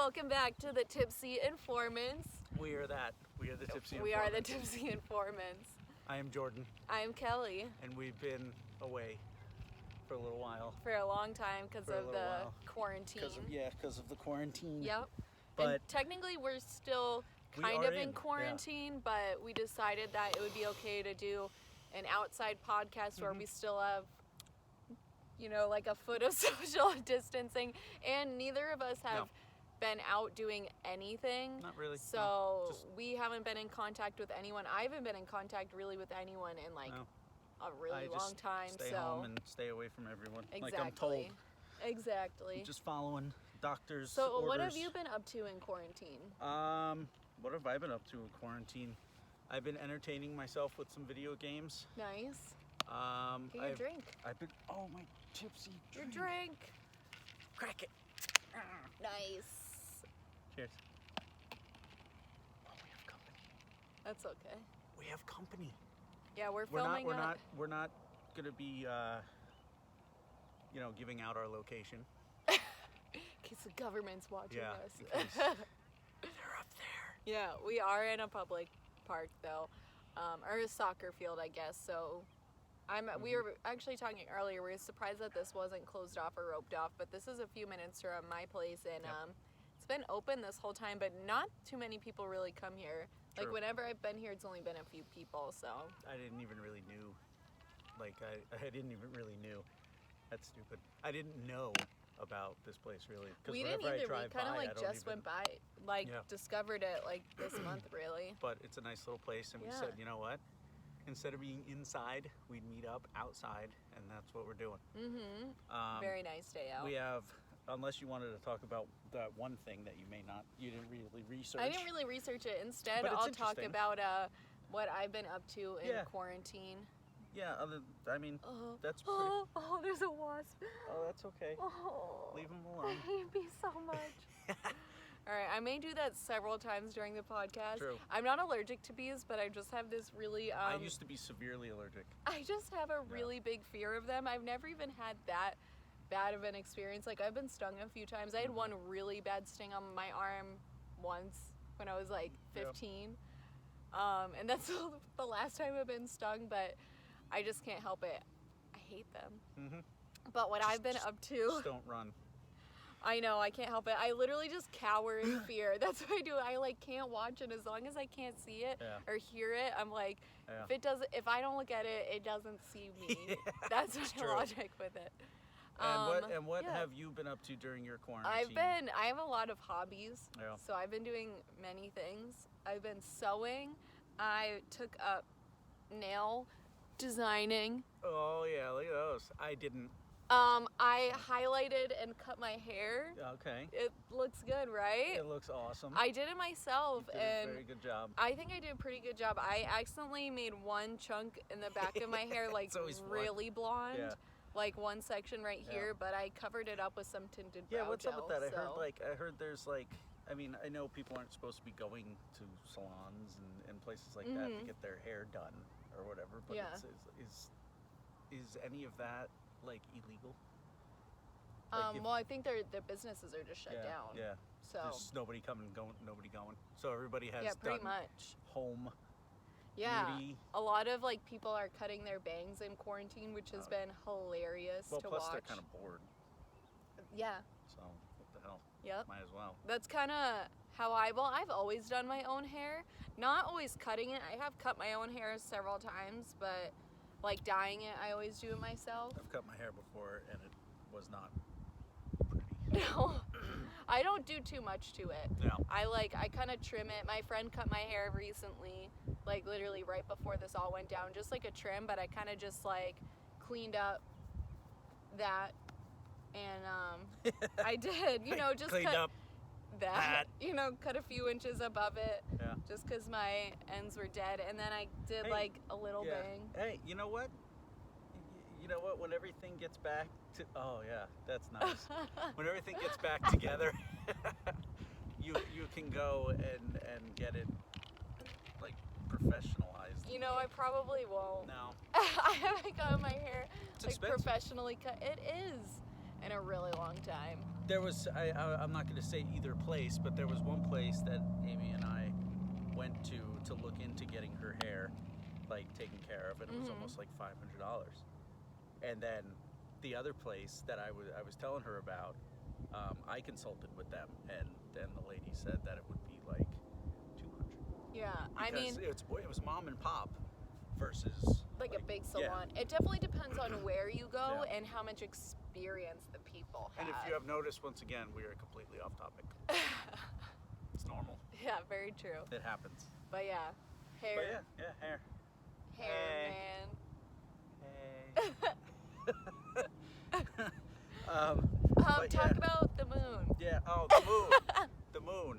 Welcome back to the Tipsy Informants. We are that. We are the Tipsy Informants. We are the Tipsy Informants. I am Jordan. I am Kelly. And we've been away for a little while. For a long time because of the quarantine. Because of the quarantine. Yep. But and technically we're still kind of in quarantine, but we decided that it would be okay to do an outside podcast where we still have, you know, like a foot of social distancing, and neither of us have been out doing anything. Not really. So we haven't been in contact with anyone. I haven't been in contact really with anyone in like a really long time. Stay home and stay away from everyone. Exactly. Like I'm told. Exactly. I'm just following doctors' So orders. what have you been up to in quarantine? What have I been up to in quarantine? I've been entertaining myself with some video games. Nice. Get your drink. I've been, my tipsy drink. Your drink. Crack it. Nice. Cheers. Oh, we have company. That's okay. We have company. Yeah, we're filming. We're not gonna be, giving out our location. In case the government's watching us. They're up there. Yeah, we are in a public park though, or a soccer field, I guess. So, we were actually talking earlier. We were surprised that this wasn't closed off or roped off, but this is a few minutes from my place, and it's been open this whole time, but not too many people really come here. True. Like whenever I've been here, it's only been a few people. So I didn't even really knew. I didn't even really knew. That's stupid. I didn't know about this place really. We didn't either. We kind of went by, discovered it like this month really. But it's a nice little place, and we said, you know what? Instead of being inside, we'd meet up outside, and that's what we're doing. Mm-hmm. Very nice day out. We have, unless you wanted to talk about that one thing that you didn't really research. I didn't really research it. Instead, I'll talk about what I've been up to in quarantine. Yeah, that's pretty... Oh, there's a wasp. Oh, that's okay. Oh, leave them alone. I hate bees so much. All right, I may do that several times during the podcast. True. I'm not allergic to bees, but I just have this really... I used to be severely allergic. I just have a really big fear of them. I've never even had that bad of an experience. Like, I've been stung a few times. I had one really bad sting on my arm once when I was like 15. And that's the last time I've been stung, but I just can't help it. I hate them. Mm-hmm. But what I've been up to... Just don't run. I know, I can't help it. I literally just cower in fear. That's what I do. I can't watch it. As long as I can't see it or hear it, I'm like, if I don't look at it, it doesn't see me. That's my logic with it. And what have you been up to during your quarantine? I have a lot of hobbies. Yeah. So I've been doing many things. I've been sewing. I took up nail designing. Oh yeah, look at those. I didn't. I highlighted and cut my hair. Okay. It looks good, right? It looks awesome. I did it myself. You did a very good job. I think I did a pretty good job. I accidentally made one chunk in the back of my hair really blonde. Yeah. Like one section right here, but I covered it up with some tinted brow gel. What's up with that? So. I heard there's I know people aren't supposed to be going to salons and places like that to get their hair done or whatever, but is any of that illegal? Well, I think their businesses are just shut down. Yeah. So there's nobody coming, nobody going. So everybody has pretty much home. Yeah. Beauty. A lot of people are cutting their bangs in quarantine, which has been hilarious to watch. Well, plus they're kind of bored. Yeah. So what the hell? Yep. Might as well. That's kind of how I've always done my own hair. Not always cutting it. I have cut my own hair several times, but dyeing it, I always do it myself. I've cut my hair before, and it was not pretty. No, I don't do too much to it. No. I kind of trim it. My friend cut my hair recently, literally right before this all went down, just a trim, but I kind of just cleaned up that, and I did, just cleaned cut up that, cut a few inches above it, just because my ends were dead, and then I did a little bang. Hey, you know what? When everything gets back to, that's nice. When everything gets back together, you can go and get it professionalized. I probably won't. No. I haven't gotten my hair It's expensive. professionally cut. It is in a really long time. there was, I'm not going to say either place, but there was one place that Amy and I went to look into getting her hair, like, taken care of, and it was almost like $500. And then the other place that I was telling her about, I consulted with them, and then the lady said that it would be like $200. Yeah, I Because mean, it was mom and pop versus like a big salon. It definitely depends on where you go and how much experience the people have. And if you have noticed, once again, we are completely off topic. It's normal. Yeah, very true. It happens. But yeah, hair. But yeah, hair. Hair, Hey. man. Talk about the moon. Yeah. Oh, the moon. The moon.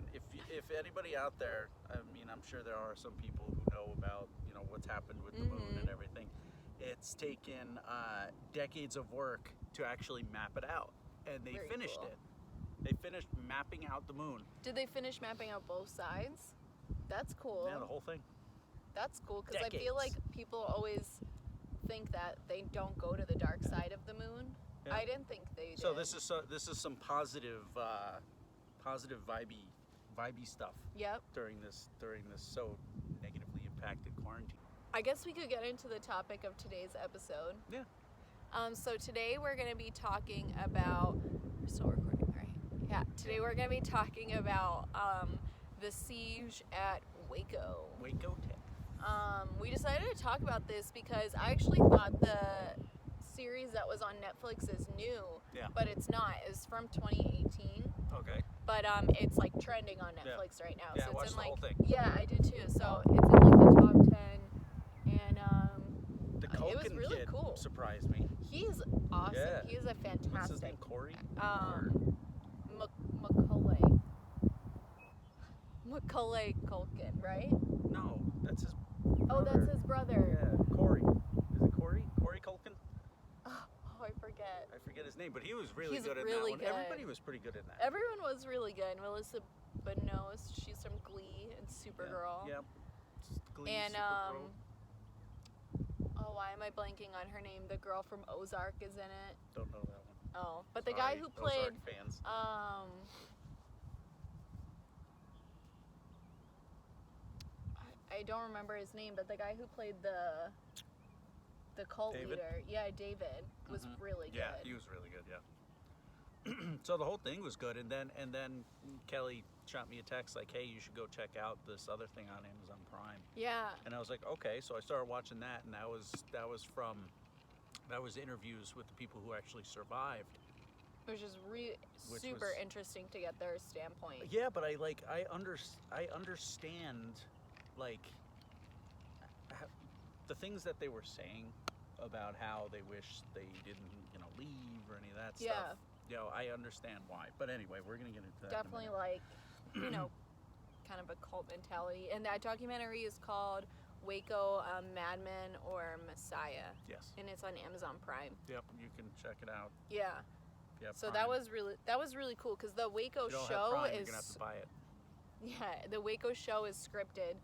If anybody out there, I mean, I'm sure there are some people who know about, what's happened with the moon and everything. It's taken decades of work to actually map it out, and they finished it. They finished mapping out the moon. Did they finish mapping out both sides? That's cool. Yeah, the whole thing. That's cool, because I feel like people always think that they don't go to the dark side of the moon. Yeah. I didn't think they did. So this is some positive vibey stuff. Yep. During this so negatively impacted quarantine. I guess we could get into the topic of today's episode. Yeah. So today we're going to be talking about. We're still recording, right? Yeah. Today we're going to be talking about the siege at Waco. Waco, Texas. We decided to talk about this because I actually thought the series that was on Netflix is new, but it's not. It's from 2018. Okay. But it's like trending on Netflix right now. Yeah, so I watched it's in the like whole thing. Yeah, I did too. So it's in like the top 10, and the Culkin it was really kid cool. surprised me. He's awesome. Yeah. He is a fantastic. What's his name? Corey? Macaulay Culkin, right? No, that's his. Oh, that's his brother. Yeah, Corey. Is it Corey? Corey Culkin? Oh, I forget. I forget his name, but he was really He's good in really that one. good. Everybody was pretty good in that. Everyone was really good. Melissa Benoist, she's from Glee and Supergirl. Yeah. Glee, and Supergirl. Oh, why am I blanking on her name? The girl from Ozark is in it. Don't know that one. Oh, but the guy who played Ozark fans. I don't remember his name, but the guy who played the cult leader, David, was really good. Yeah, he was really good. Yeah. So the whole thing was good, and then Kelly shot me a text like, "Hey, you should go check out this other thing on Amazon Prime." Yeah. And I was like, "Okay." So I started watching that, and that was interviews with the people who actually survived, which is super interesting to get their standpoint. Yeah, but I understand like the things that they were saying about how they wish they didn't, leave or any of that stuff. I understand why. But anyway, we're gonna get into that. Definitely kind of a cult mentality. And that documentary is called Waco Madman or Messiah. Yes. And it's on Amazon Prime. Yep, you can check it out. Yeah. Yep. So that was really cool, because the Waco show you're gonna have to buy it. Yeah, the Waco show is scripted,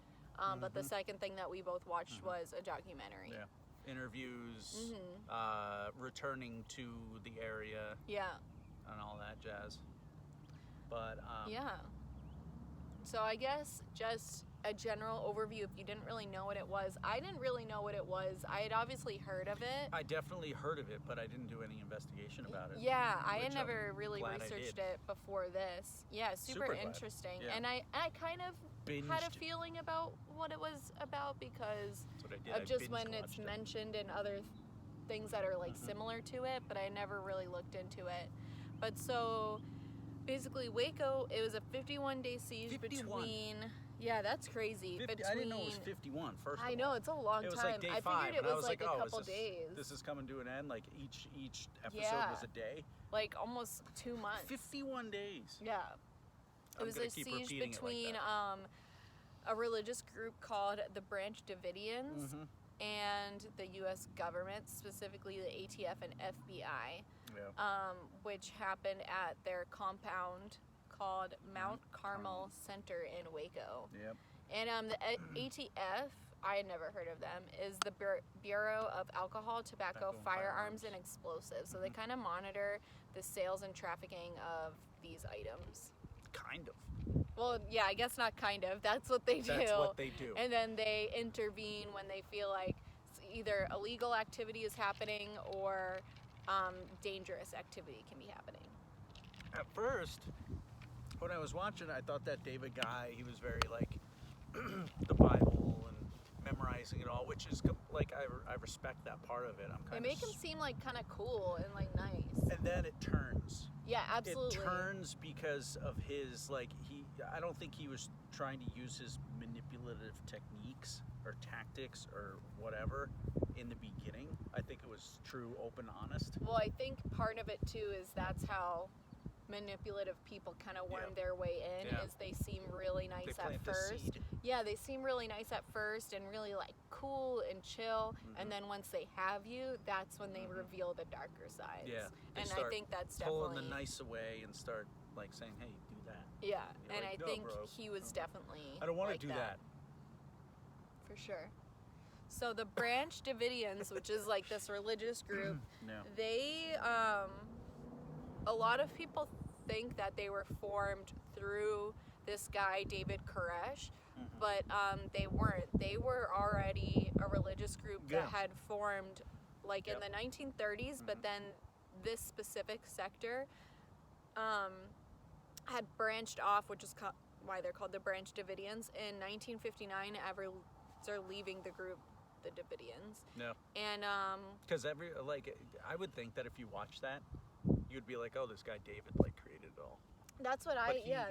but the second thing that we both watched was a documentary. Yeah. Interviews, returning to the area. Yeah. And all that jazz. But yeah. So I guess just a general overview, if you didn't really know what it was. I didn't really know what it was. I had obviously heard of it. I definitely heard of it, but I didn't do any investigation about it. Yeah, I had never really researched it before this. Yeah, super interesting. Yeah. And I kind of had a feeling about what it was about, because of just when it's mentioned in other things that are like similar to it, but I never really looked into it. But so basically Waco, it was a 51-day siege between... Yeah, that's crazy. I didn't know it was 51, first of all. I know, it's a long time. It was like day 5, I figured it was like a couple is days. This is coming to an end, like each episode was a day? Like almost 2 months. 51 days. Yeah. It was a siege between a religious group called the Branch Davidians and the U.S. government, specifically the ATF and FBI, which happened at their compound called Mount Carmel Center in Waco. Yep. And the ATF I had never heard of them, is the Bureau of Alcohol, Tobacco, Firearms, and Explosives. So they kind of monitor the sales and trafficking of these items. Kind of. Well, yeah, I guess not kind of. That's what they do. That's what they do. And then they intervene when they feel like either illegal activity is happening or dangerous activity can be happening. At first, when I was watching, I thought that David guy, he was very like the Bible and memorizing it all, which is like I respect that part of it. They make him seem like kind of cool and like nice. And then it turns. Yeah, absolutely. It turns because of his I don't think he was trying to use his manipulative techniques or tactics or whatever in the beginning. I think it was true, open, honest. Well, I think part of it too is that's how manipulative people kind of worm their way in, is they seem really nice at first. Yeah, they seem really nice at first and really like cool and chill, and then once they have you, that's when they reveal the darker sides. Yeah, and I think that's definitely pulling the nice away and start like saying, "Hey, do that." Yeah, and like, I think he was definitely. I don't want to do that. For sure. So the Branch Davidians, which is like this religious group, they a lot of people think that they were formed through this guy David Koresh, but they weren't. They were already a religious group that had formed like in the 1930s, but then this specific sector had branched off, which is why they're called the Branch Davidians. In 1959, after leaving the group, the Davidians. No. And because I would think that if you watch that, you'd be like, oh, this guy David like created it all. That's what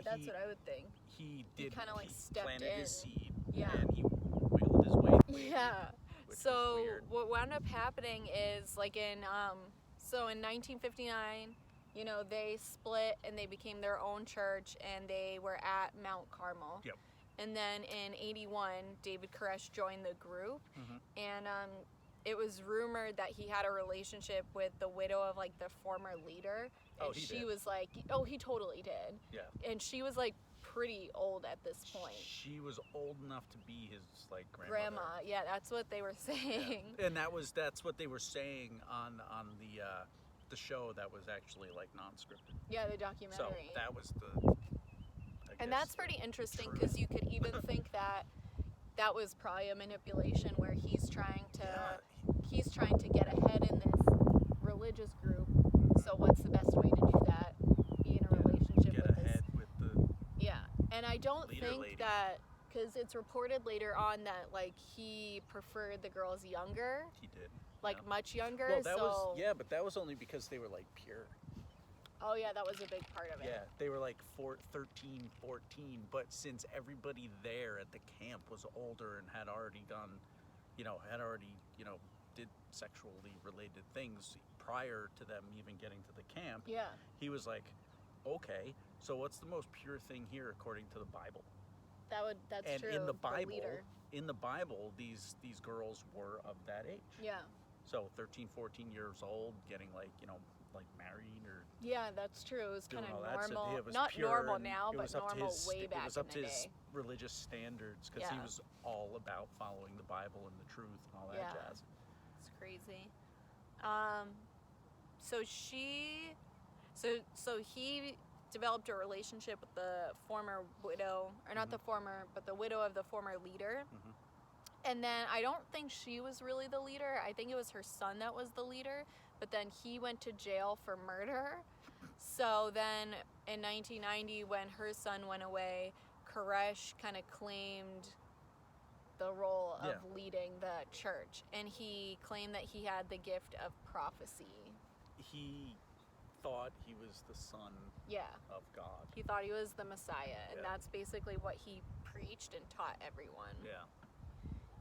that's what I would think. He did. Kind of like stepped planted in. his seed. Yeah. And he wiggled his way. Yeah. So what wound up happening is like in 1959, you know, they split and they became their own church and they were at Mount Carmel. Yep. And then in 81, David Koresh joined the group, and it was rumored that he had a relationship with the widow of like the former leader. And she was like, oh, he totally did. Yeah. And she was like pretty old at this point. She was old enough to be his like grandma. Yeah, that's what they were saying. Yeah. And that's what they were saying on the show that was actually like non-scripted. Yeah, the documentary. So that was the. And that's pretty interesting because you could even think that was probably a manipulation where he's trying to get ahead in this religious group. So what's the best way to do that? Be in a relationship with this. With the and I don't think lady. that because it's reported later on that like he preferred the girls younger. He did. Like much younger. Well, but that was only because they were like pure. Oh, yeah, that was a big part of it. Yeah, they were like 13, 14, but since everybody there at the camp was older and had already done, did sexually related things prior to them even getting to the camp, he was like, okay, so what's the most pure thing here according to the Bible? That's true. And in the Bible, these girls were of that age. Yeah. So 13, 14 years old, getting like married or... Yeah, that's true. It was kind of normal. It was not pure, normal now, but normal way back in the day. It was up to his religious standards because he was all about following the Bible and the truth and all that jazz. It's crazy. So he developed a relationship with the former widow, or not the former, but the widow of the former leader. And then I don't think she was really the leader. I think it was her son that was the leader. But then he went to jail for murder. So then in 1990, when her son went away, Koresh kind of claimed the role of leading the church. And he claimed that he had the gift of prophecy. He thought he was the son of God. He thought he was the Messiah. And that's basically what he preached and taught everyone. Yeah.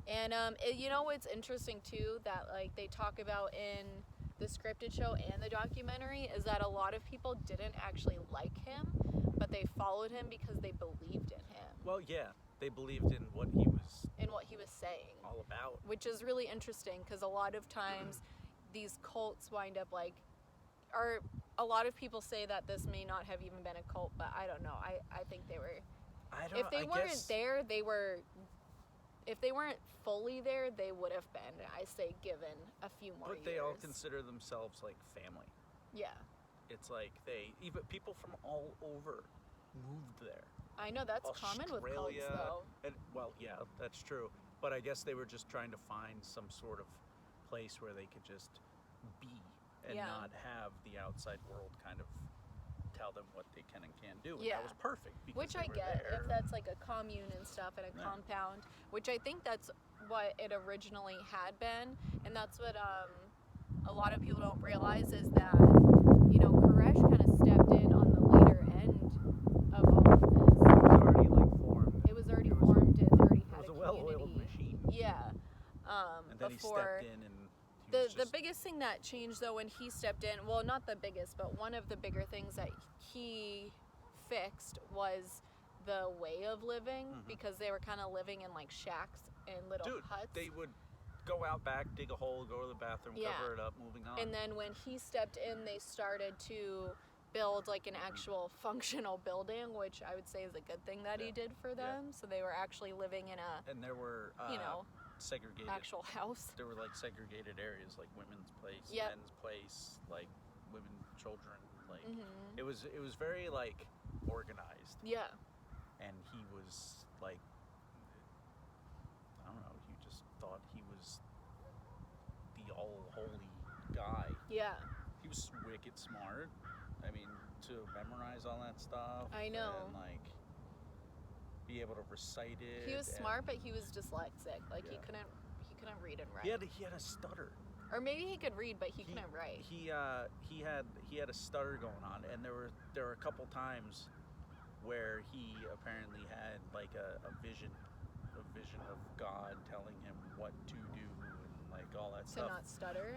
And you know what's interesting too that like they talk about in the scripted show and the documentary is that a lot of people didn't actually like him, but they followed him because they believed in him. Well, yeah, they believed in what he was saying all about, which is really interesting because a lot of times these cults wind up like, or a lot of people say that this may not have even been a cult, but I don't know. I think they were. If they weren't there, they were if they weren't fully there, they would have been, I say, given a few more years. But they all consider themselves like family. Yeah. It's like even people from all over moved there. I know, that's common with cults, though. And, well, yeah, that's true. But I guess they were just trying to find some sort of place where they could just be and not have the outside world kind of tell them what they can and can't do. And that was perfect. Which I get, if that's like a commune and stuff and a compound, which I think that's what it originally had been. And that's what a lot of people don't realize is that, you know, Koresh kind of stepped in on the later end of all of this. It was already formed. It already had a community. It was a well-oiled machine. Yeah. And then he stepped in and the biggest thing that changed, though, when he stepped in, well, not the biggest, but one of the bigger things that he fixed was the way of living, because they were kind of living in, like, shacks and little huts. They would go out back, dig a hole, go to the bathroom, cover it up, moving on. And then when he stepped in, they started to build, like, an actual functional building, which I would say is a good thing that he did for them. So they were actually living in a, and there were, you know, segregated actual house. There were like segregated areas, like women's place, men's place, like women, children. Like it was very like organized. Yeah. And he was like, I don't know. You just thought he was the all holy guy. Yeah. He was wicked smart. I mean, to memorize all that stuff. I know. And like be able to recite it. He was smart, but he was dyslexic. Like he couldn't read and write. He had a stutter. Or maybe he could read, but he couldn't write. He had a stutter going on, and there were a couple times where he apparently had like a vision of God telling him what to do and like all that stuff. To not stutter.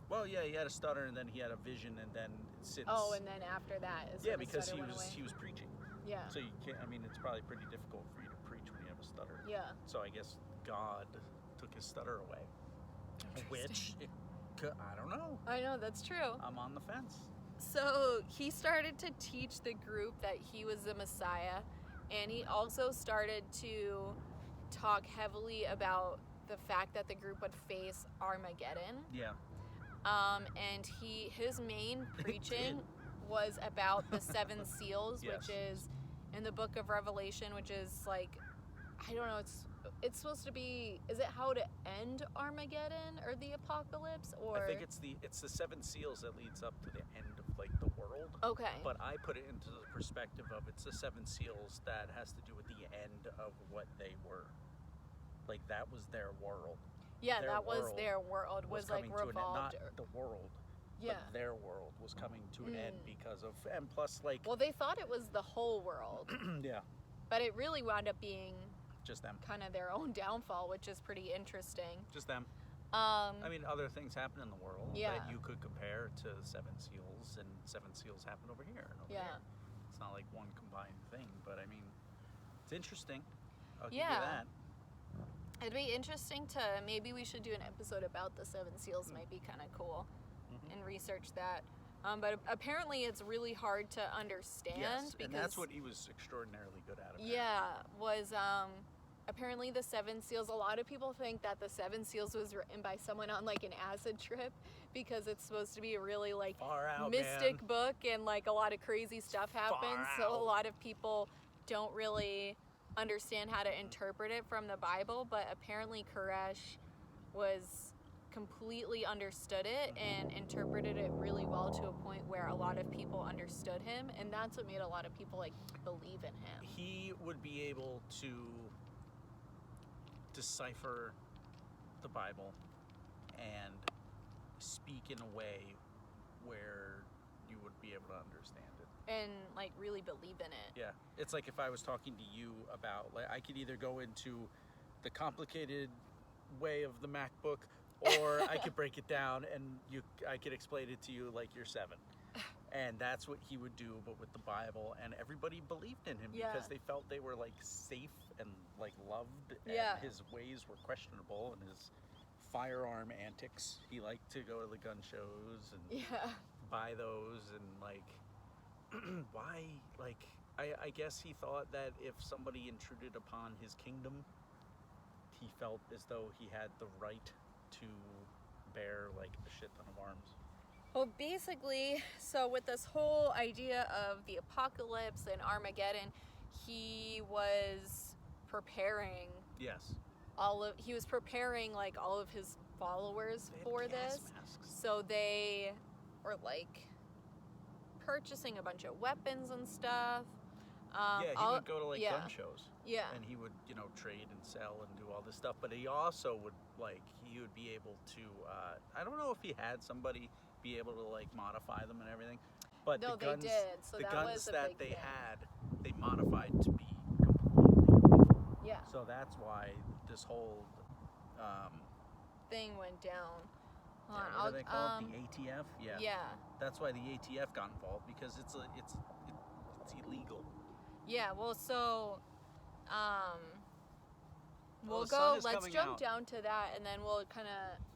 Well, yeah, he had a stutter, and then he had a vision, and then since. Oh, and then after that is when because the stutter went away. he was preaching. Yeah. So you can't. I mean, it's probably pretty difficult for you to preach when you have a stutter. Yeah. So I guess God took his stutter away. Which, I don't know. I know, that's true. I'm on the fence. So he started to teach the group that he was the Messiah, and he also started to talk heavily about the fact that the group would face Armageddon. Yeah. And his main preaching was about the 7 seals, which is in the book of Revelation, which is like, I don't know, it's supposed to be, is it how to end Armageddon or the apocalypse, or? I think it's the 7 seals that leads up to the end of like the world. Okay. But I put it into the perspective of it's the 7 seals that has to do with the end of what they were. Like that was their world. Yeah, that was their world, was like revolved. Not the world. Yeah. But their world was coming to an end because of, and plus like. Well, they thought it was the whole world. Yeah. But it really wound up being just them. Kind of their own downfall, which is pretty interesting. Just them. I mean, other things happen in the world that you could compare to 7 seals, and 7 seals happen over here and over here. It's not like one combined thing, but I mean, it's interesting. I'll give you that. It'd be interesting to, maybe we should do an episode about the 7 seals, might be kind of cool, and research that. But apparently it's really hard to understand. Yes, because, and that's what he was extraordinarily good at. Apparently. Yeah, was apparently the 7 seals, a lot of people think that the 7 seals was written by someone on like an acid trip, because it's supposed to be a really like mystic book, and like a lot of crazy stuff happens. So a lot of people don't really understand how to interpret it from the Bible, but apparently Koresh was completely understood it and interpreted it really well, to a point where a lot of people understood him, and that's what made a lot of people like believe in him. He would be able to decipher the Bible and speak in a way where you would be able to understand it and like really believe in it. Yeah, it's like if I was talking to you about, like, I could either go into the complicated way of the MacBook, or I could break it down and I could explain it to you like you're 7. And that's what he would do, but with the Bible, and everybody believed in him because they felt they were like safe and like loved, and his ways were questionable, and his firearm antics, he liked to go to the gun shows and buy those, and like why, like I guess he thought that if somebody intruded upon his kingdom, he felt as though he had the right to bear like a shit ton of arms. Well, basically, so with this whole idea of the apocalypse and Armageddon, he was preparing. Yes. He was preparing like all of his followers for this. Masks. So they were like purchasing a bunch of weapons and stuff. He would go to like gun shows. Yeah. And he would, trade and sell and do all this stuff. But he also would he would be able to. I don't know if he had somebody be able to like modify them and everything. But no, the guns, they did. So the that guns was a that big they thing. had, they modified to be completely illegal. Yeah. So that's why this whole thing went down. what do they call it? The ATF? Yeah. Yeah. That's why the ATF got involved, because it's illegal. Yeah. Well, so let's jump down to that, and then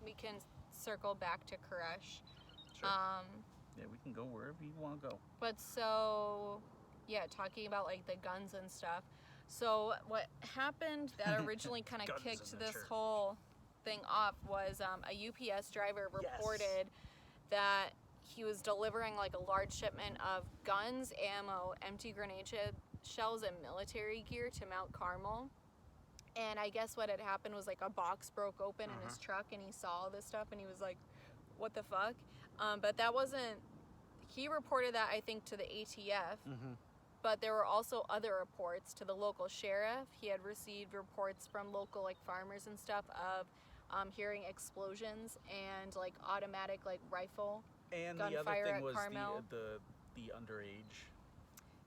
we can circle back to Koresh. Sure. Yeah, we can go wherever you want to go. But so, yeah, talking about like the guns and stuff. So what happened that originally kind of kicked this whole thing off was a UPS driver reported that he was delivering like a large shipment of guns, ammo, empty grenade shells, and military gear to Mount Carmel. And I guess what had happened was like a box broke open in his truck, and he saw all this stuff, and he was like, what the fuck? But that wasn't, he reported that, I think, to the ATF, but there were also other reports to the local sheriff. He had received reports from local like farmers and stuff of hearing explosions and like automatic like rifle and gunfire the other thing at was Carmel. the underage,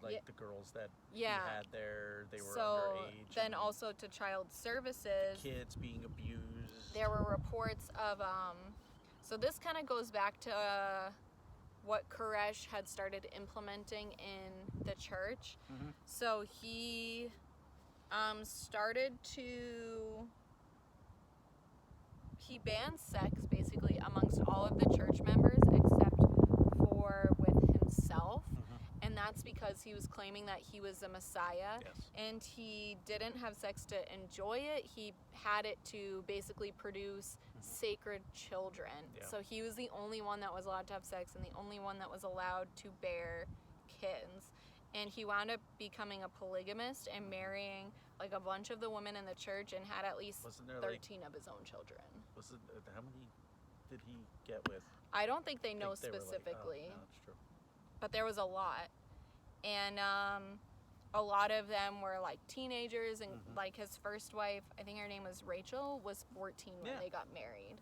like the girls that he Yeah. had there, they were So underage. then and also to child services, kids being abused. there were reports of so this kind of goes back to what Koresh had started implementing in the church. So he he banned sex basically amongst all of the church members except for with himself. And that's because he was claiming that he was the Messiah. Yes. And he didn't have sex to enjoy it. He had it to basically produce sacred children. Yeah. So he was the only one that was allowed to have sex and the only one that was allowed to bear kids. And he wound up becoming a polygamist and marrying like a bunch of the women in the church and had at least 13 of his own children. Was it, how many did he get with? I don't think they know They were specifically. no, that's true. But there was a lot. And a lot of them were like teenagers, and like his first wife, I think her name was Rachel, was 14 when they got married.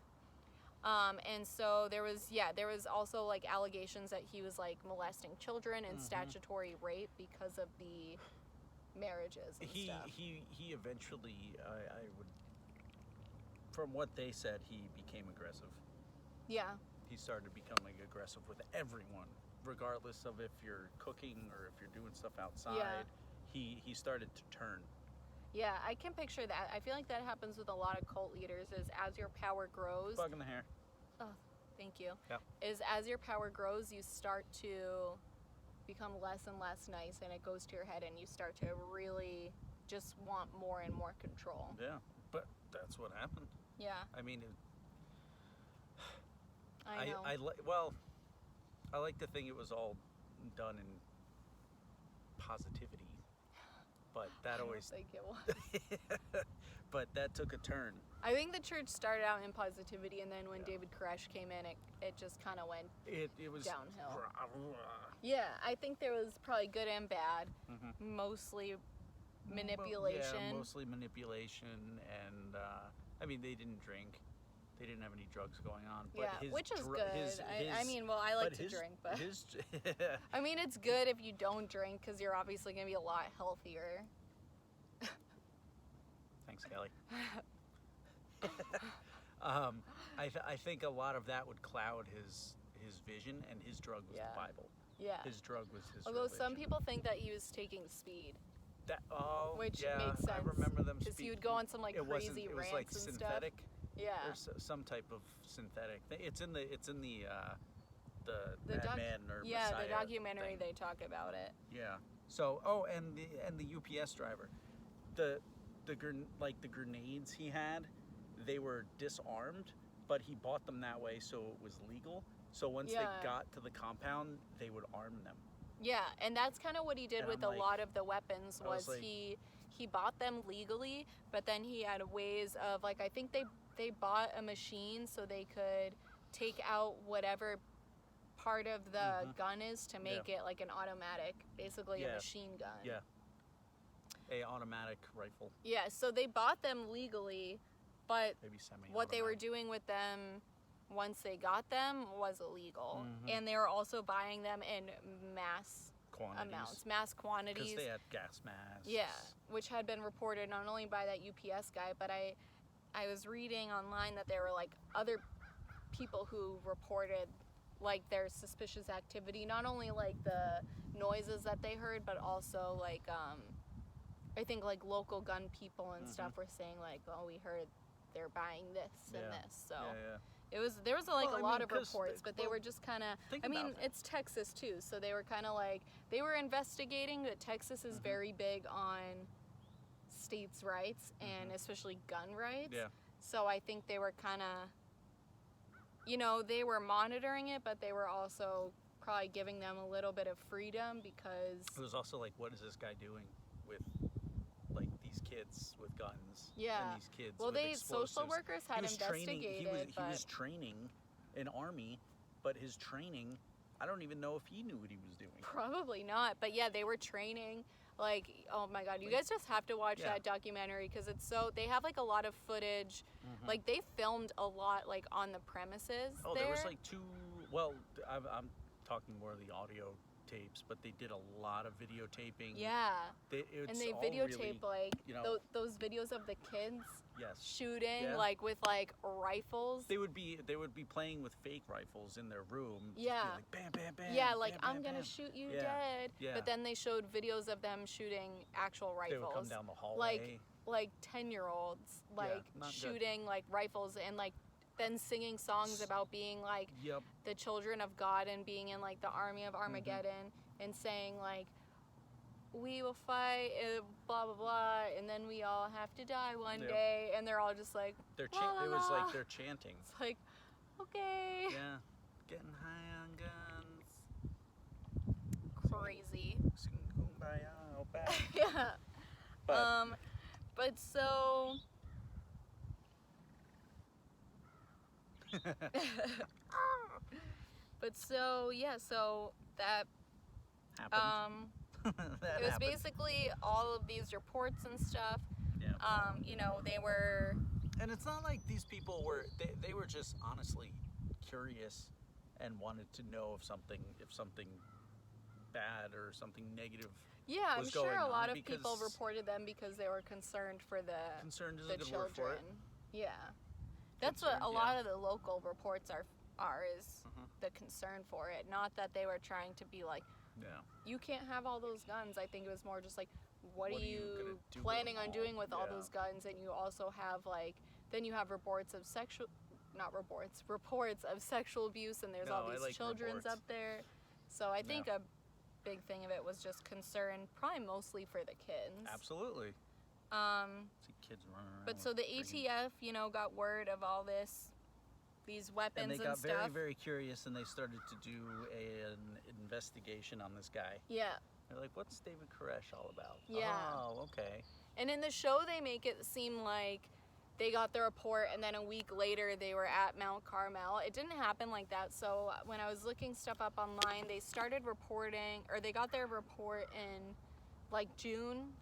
And so there was also like allegations that he was like molesting children and statutory rape because of the marriages and stuff. He eventually, I would, from what they said, he became aggressive. Yeah. He started becoming aggressive with everyone, regardless of if you're cooking or if you're doing stuff outside. Yeah. He started to turn. Yeah, I can picture that. I feel like that happens with a lot of cult leaders is as your power grows. Bug in the hair. Oh, thank you. Yep. Is as your power grows, you start to become less and less nice, and it goes to your head, and you start to really just want more and more control. Yeah, but that's what happened. Yeah. I mean, I know. I like to think it was all done in positivity, but that always. I don't think it was. But that took a turn. I think the church started out in positivity, and then when David Koresh came in, it just kind of went it was downhill. Yeah, I think there was probably good and bad, mostly manipulation. Yeah, mostly manipulation, and I mean, they didn't drink. They didn't have any drugs going on. But yeah, which is good. I like to drink, but I mean, it's good if you don't drink because you're obviously going to be a lot healthier. Thanks, Kelly. I think a lot of that would cloud his vision, and his drug was the Bible. Yeah. His drug was his Although religion. some people think that he was taking speed. Which makes sense. I remember them because he would go on some like crazy it was rants like and synthetic. stuff. Yeah. There's some type of synthetic. It's in the The Madman or Messiah the documentary thing. they talk about it. Yeah. So and the UPS driver, the grenades he had, they were disarmed, but he bought them that way so it was legal. So once they got to the compound, they would arm them. Yeah, and that's kind of what he did And with I'm a lot of the weapons was like, he bought them legally, but then he had ways of, like, I think they bought a machine so they could take out whatever part of the gun is to make it like an automatic, basically a machine gun. Yeah. A automatic rifle. Yeah, so they bought them legally, but Maybe semi-automatic. what they were doing with them once they got them was illegal. And they were also buying them in mass quantities. Because they had gas masks. Yeah, which had been reported not only by that UPS guy, but I was reading online that there were like other people who reported like their suspicious activity, not only like the noises that they heard, but also like I think like local gun people and stuff were saying like, oh, we heard they're buying this and this. So there was a lot of reports, but they were just kind of, I mean, it's Texas too, so they were kind of like, they were investigating, but Texas is very big on states' rights and especially gun rights. Yeah. So I think they were kind of, you know, they were monitoring it, but they were also probably giving them a little bit of freedom because... It was also like, what is this guy doing with, like, these kids with guns? Yeah. And these kids well, with explosives? Social workers had investigated, he was training in Army, but his training, I don't even know if he knew what he was doing. Probably not, but yeah, they were training. Like, oh my God, you guys just have to watch that documentary because it's so, they have like a lot of footage. Like they filmed a lot like on the premises. Oh, there was like well, I'm talking more of the audio tapes, but they did a lot of videotaping. Yeah. And they videotape like, you know, those videos of the kids shooting like with like rifles. They would be playing with fake rifles in their room. Yeah. Like bam, bam, bam. Yeah, like bam, bam, I'm gonna shoot you dead. Yeah. But then they showed videos of them shooting actual rifles. They would come down the hallway. Like 10-year-olds like shooting like rifles and like then singing songs about being like the children of God and being in like the army of Armageddon and saying like, we will fight, blah blah blah, and then we all have to die one day, and they're all just like, it was like they're chanting. It's like, okay. Yeah, getting high on guns. Crazy. Sing kumbaya, oh, bad. Yeah. But so. But so so that happened. It was basically all of these reports and stuff. Yeah. You know, they were. And it's not like these people were. They were just honestly curious and wanted to know if something bad or something negative. Yeah, I'm sure a lot of people reported them because they were concerned for the children. Word for it. Yeah, that's what a lot of the local reports are is the concern for it. Not that they were trying to be like, you can't have all those guns. I think it was more just like, what are you planning on doing with all those guns? And you also have like, then you have reports of reports of sexual abuse, and there's all these children's up there. So I think a big thing of it was just concern, probably mostly for the kids. Absolutely. See kids running around. But so the ATF, you know, got word of all these weapons and stuff. And they got very, very curious, and they started to do an investigation on this guy. Yeah. They're like, what's David Koresh all about? Yeah. Oh, okay. And in the show, they make it seem like they got the report, and then a week later, they were at Mount Carmel. It didn't happen like that. So when I was looking stuff up online, they started reporting, or they got their report in like June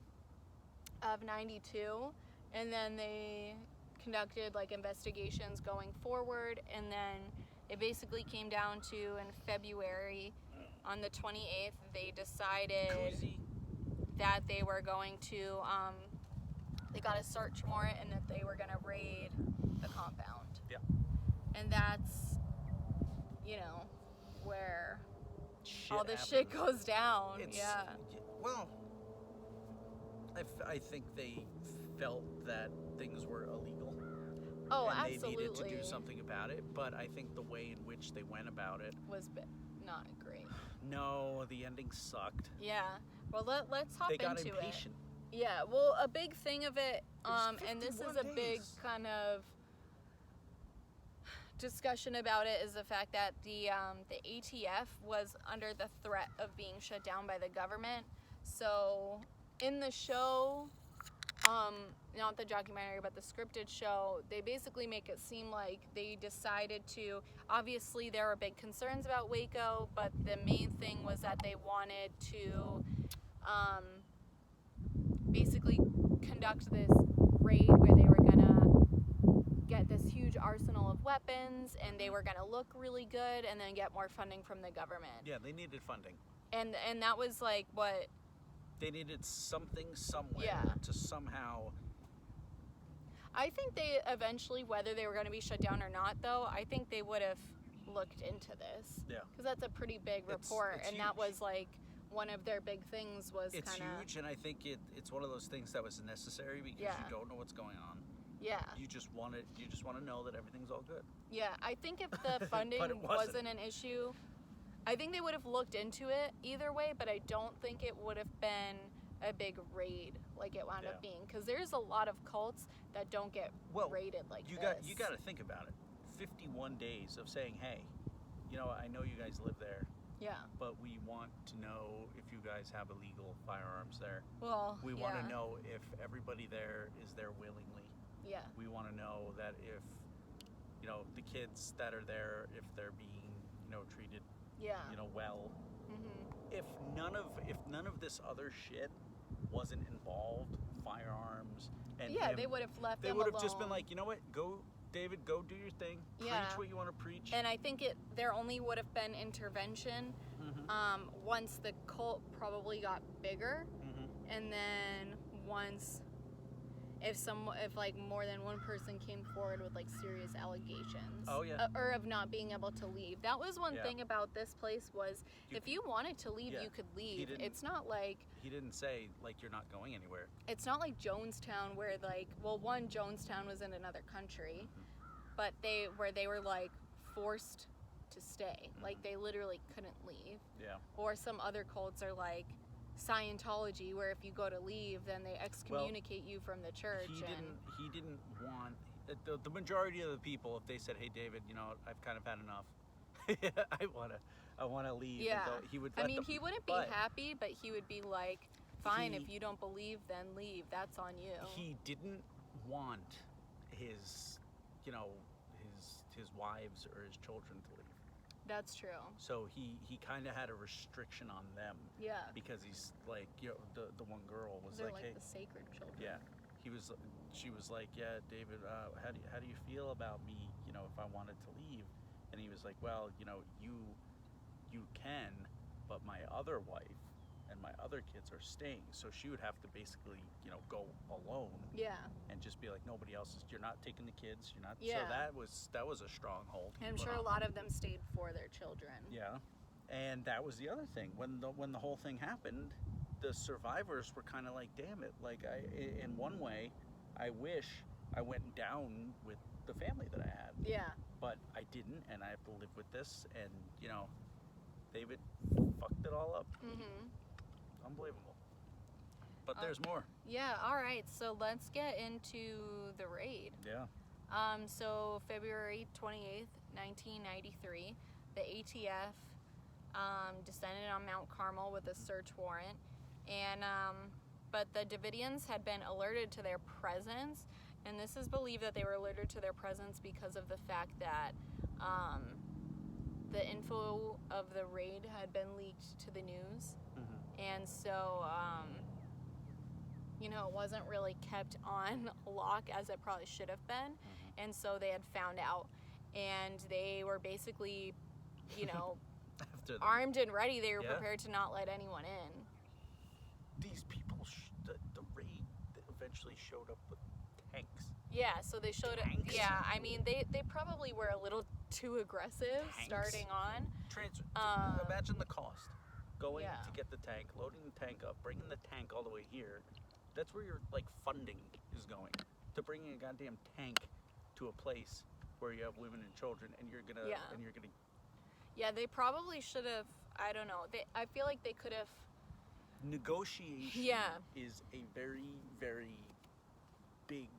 of '92, and then they conducted like investigations going forward, and then it basically came down to in February on the 28th they decided that they were going to they got a search warrant and that they were going to raid the compound. Yeah. And that's, you know, where all this happens. shit goes down. Well, I think they felt that things were illegal. Oh, and absolutely. They needed to do something about it, but I think the way in which they went about it was not great. No, the ending sucked. Yeah. Well, let's hop into it. They got impatient. Yeah, well, a big thing of it, and this is a 51 big days. kind of discussion about it, is the fact that the ATF was under the threat of being shut down by the government. So in the show, not the documentary, but the scripted show, they basically make it seem like they decided to, obviously there were big concerns about Waco, but the main thing was that they wanted to basically conduct this raid where they were gonna get this huge arsenal of weapons, and they were gonna look really good, and then get more funding from the government. Yeah, they needed funding. And that was like what They needed something somewhere Yeah. to somehow. I think they eventually, whether they were going to be shut down or not, though, I think they would have looked into this. Yeah. Because that's a pretty big report, it's and that huge. was like one of their big things was kind It's of huge, and I think it's one of those things that was necessary because Yeah. you don't know what's going on. Yeah. You just want to know that everything's all good. Yeah, I think if the funding But it wasn't an issue, I think they would have looked into it either way, but I don't think it would have been a big raid like it wound up being, because there's a lot of cults that don't get raided like you this. You got to think about it. 51 days of saying, hey, I know you guys live there, Yeah. but we want to know if you guys have illegal firearms there. Well, We want to know if everybody there is there willingly. Yeah. We want to know that if the kids that are there, if they're being treated Yeah. well. Mhm. If none of this other shit wasn't involved, firearms and Yeah, him, they would have left they them would have alone. just been like, you know what, go David, go do your thing. Yeah. Preach what you want to preach. And I think there only would have been intervention once the cult probably got bigger, and then once if like more than one person came forward with like serious allegations. Oh, yeah. Or of not being able to leave. That was one thing about this place was if you wanted to leave, you could leave. It's not like he didn't say like you're not going anywhere. It's not like Jonestown where like Jonestown was in another country, but they were like forced to stay. Like they literally couldn't leave. Yeah. Or some other cults are like Scientology, where if you go to leave, then they excommunicate you from the church. He didn't want the majority of the people. If they said, "Hey, David, I've kind of had enough. I want to leave." Yeah. And go, he would. He wouldn't be happy, but he would be like, "Fine, if you don't believe, then leave. That's on you." He didn't want his, his wives or his children to leave. That's true. So he kind of had a restriction on them. Yeah. Because he's like, the one girl was They're like, like hey, the sacred children. yeah, she was like, yeah, David, how do you feel about me, if I wanted to leave? And he was like, well, you can, but my other wife and my other kids are staying, so she would have to basically, go alone. Yeah. And just be like, nobody else is. You're not taking the kids. You're not. Yeah. So that was a stronghold. And I'm sure a lot of them stayed for their children. Yeah, and that was the other thing. When the whole thing happened, the survivors were kind of like, damn it. Like in one way, I wish I went down with the family that I had. Yeah. But I didn't, and I have to live with this. And David fucked it all up. Unbelievable. But there's more. Yeah, all right. So let's get into the raid. Yeah. So February 28th, 1993, the ATF descended on Mount Carmel with a search warrant. And but the Davidians had been alerted to their presence, and this is believed that they were alerted to their presence because of the fact that the info of the raid had been leaked to the news. And so, it wasn't really kept on lock as it probably should have been. And so they had found out. And they were basically, armed and ready. They were prepared to not let anyone in. These people, the raid eventually showed up with tanks. Yeah, so they showed up. Yeah, I mean, they probably were a little too aggressive starting on. Imagine the cost. Going Yeah. to get the tank, loading the tank up, bringing the tank all the way here. That's where your funding is going. To bringing a goddamn tank to a place where you have women and children, and you're gonna Yeah, they probably should have. I don't know. I feel like they could have negotiation is a very, very big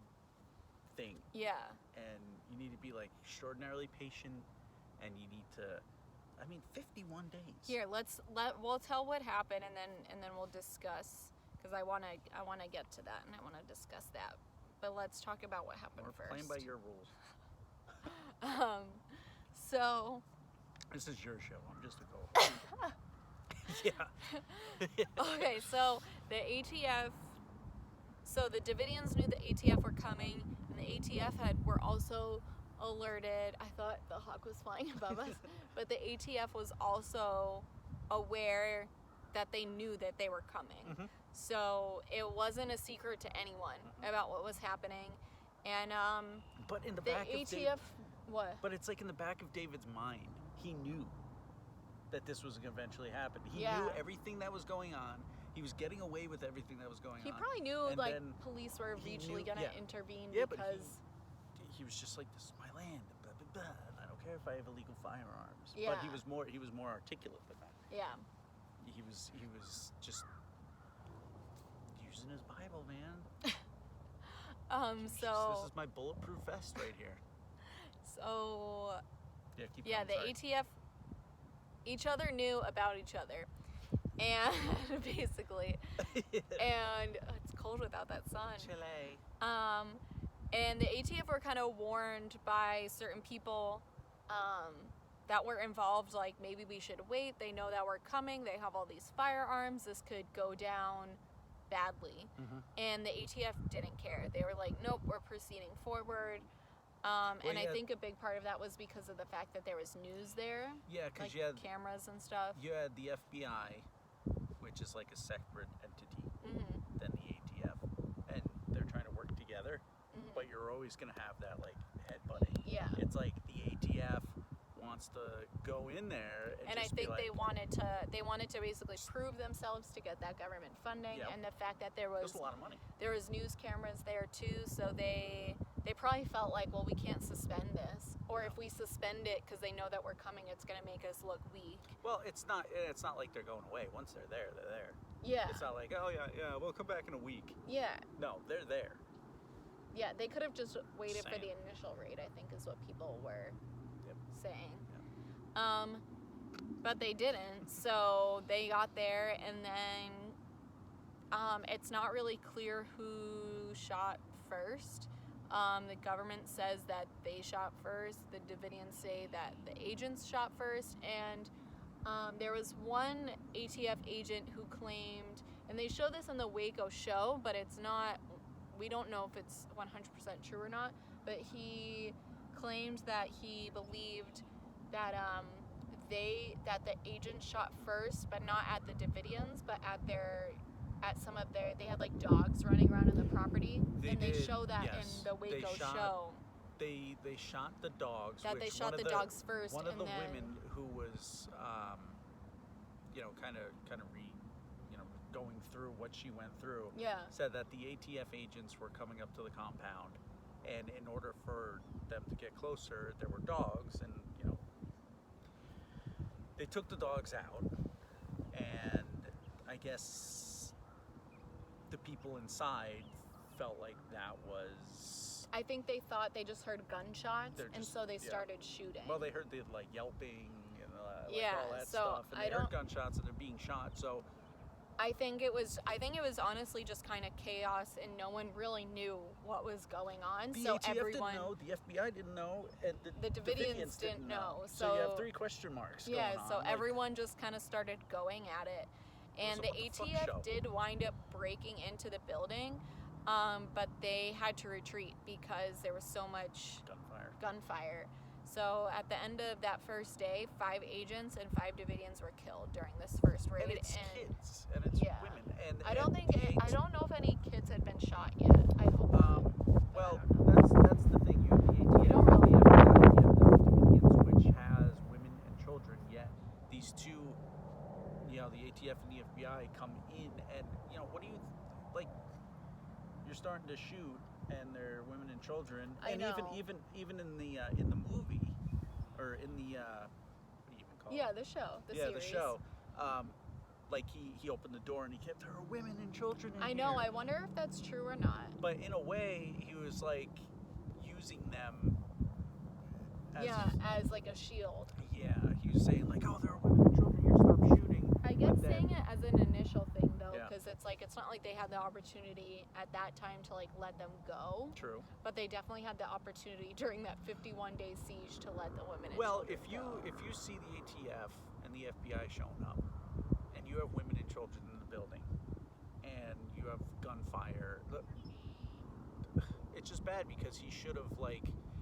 thing. Yeah. And you need to be like extraordinarily patient, and you need to, 51 days. Here, we'll tell what happened, and then we'll discuss, because I wanna get to that, and I wanna discuss that. But let's talk about what happened first. We're playing by your rules. So. This is your show. I'm just a co-host. Yeah. Okay, so the ATF. So the Davidians knew the ATF were coming, and the ATF were also alerted. I thought the hawk was flying above us, but the ATF was also aware that they knew that they were coming. Mm-hmm. So it wasn't a secret to anyone about what was happening. And but in the back ATF, of David, what? But it's like in the back of David's mind, he knew that this was going to eventually happen. He knew everything that was going on. He was getting away with everything that was going on. He probably knew police were eventually going to intervene because he was just like, this is my land, blah, blah, blah, and I don't care if I have illegal firearms. Yeah. But he was more articulate than that. Yeah. He was just using his Bible, man. So this is my bulletproof vest right here. So keep going, the ATF, each other knew about each other, and basically, and it's cold without that sun. Chile. And the ATF were kind of warned by certain people that were involved, like, maybe we should wait. They know that we're coming. They have all these firearms. This could go down badly. Mm-hmm. And the ATF didn't care. They were like, nope, we're proceeding forward. And I think a big part of that was because of the fact that there was news there. Yeah, because you had cameras and stuff. You had the FBI, which is like a separate entity than the ATF, and they're trying to work together. Mm-hmm. But you're always going to have that like headbutting. Yeah. It's like the ATF wants to go in there and I think they wanted to basically prove themselves to get that government funding, and the fact that there was a lot of money. There was news cameras there too, so they probably felt like, well, we can't suspend this, or if we suspend it because they know that we're coming, it's going to make us look weak. Well, it's not like they're going away. Once they're there, they're there. Yeah. It's not like, oh yeah, we'll come back in a week. Yeah. No, they're there. Yeah, they could have just waited for the initial raid, I think, is what people were saying. Yeah. But they didn't, so they got there, and then it's not really clear who shot first. The government says that they shot first. The Davidians say that the agents shot first, and there was one ATF agent who claimed, and they show this in the Waco show, but it's not, we don't know if it's 100% true or not, but he claimed that he believed that that the agents shot first, but not at the Davidians, but at some of they had like dogs running around in the property, they show that in the Waco show. They shot the dogs. That they shot the dogs first. One of the women who was, kind of going through what she went through. Yeah. Said that the ATF agents were coming up to the compound, and in order for them to get closer, there were dogs, and they took the dogs out, and I guess the people inside felt like that was... I think they thought they just heard gunshots, and so they started shooting. Well, they heard the yelping and all that stuff, and they heard gunshots and they're being shot, so... I think it was honestly just kind of chaos, and no one really knew what was going on. The so ATF everyone, didn't know, the FBI didn't know, and the Davidians didn't know. So you have 3 question marks going on. Yeah, so everyone just kind of started going at it. And the ATF did wind up breaking into the building, but they had to retreat because there was so much gunfire. So at the end of that first day, 5 agents and 5 Davidians were killed during this first raid. And it's kids, and it's women, and I don't know if any kids had been shot yet. I hope not. Well, that's the thing. You have the ATF, you have the Davidians, which has women and children. Yet these two, the ATF and the FBI come in, and what do you like? You're starting to shoot, and they're women and children, and even in the movie, or in the what do you even call it? Yeah, the show, the series. Yeah, the show. like he opened the door and he kept, there are women and children in I know. here. I wonder if that's true or not. But in a way, he was like using them as like a shield. Yeah, he was saying like, oh, there are women and children here, stop shooting. I get saying it as an initial thing though, Yeah. because it's like, it's not like they had the opportunity at that time to like let them go. True. But they definitely had the opportunity during that 51-day siege to let the women and Well, children go. if you see the ATF and the FBI showing up, and you have women and children in the building, and you have gunfire, it's just bad because he should have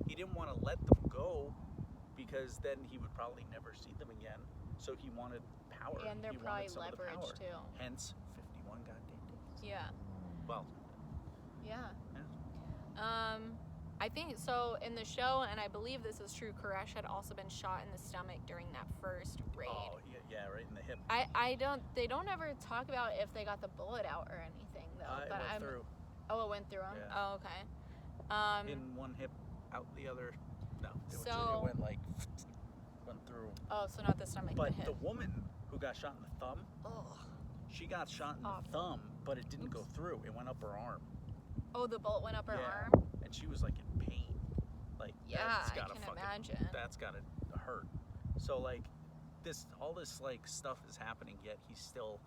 he didn't want to let them go, because then he would probably never see them again. So he wanted power. And they're he probably wanted some of the leverage power. too. Hence, 51 goddamn days. Yeah. Well. Yeah. Yeah. I think so in the show, and I believe this is true, Koresh had also been shot in the stomach during that first raid. Oh, yeah, right in the hip. They don't ever talk about if they got the bullet out or anything though. It but went through. Oh, it went through him? Yeah. Oh, okay. In one hip, out the other. No. It went went through. Oh, so not the stomach, but the hip. the woman who got shot in the thumb, she got shot in the thumb, but it didn't go through. It went up her arm. Oh, the bullet went up her arm? And she was like in pain. I can imagine. That's gotta hurt. So all this stuff is happening, yet he's still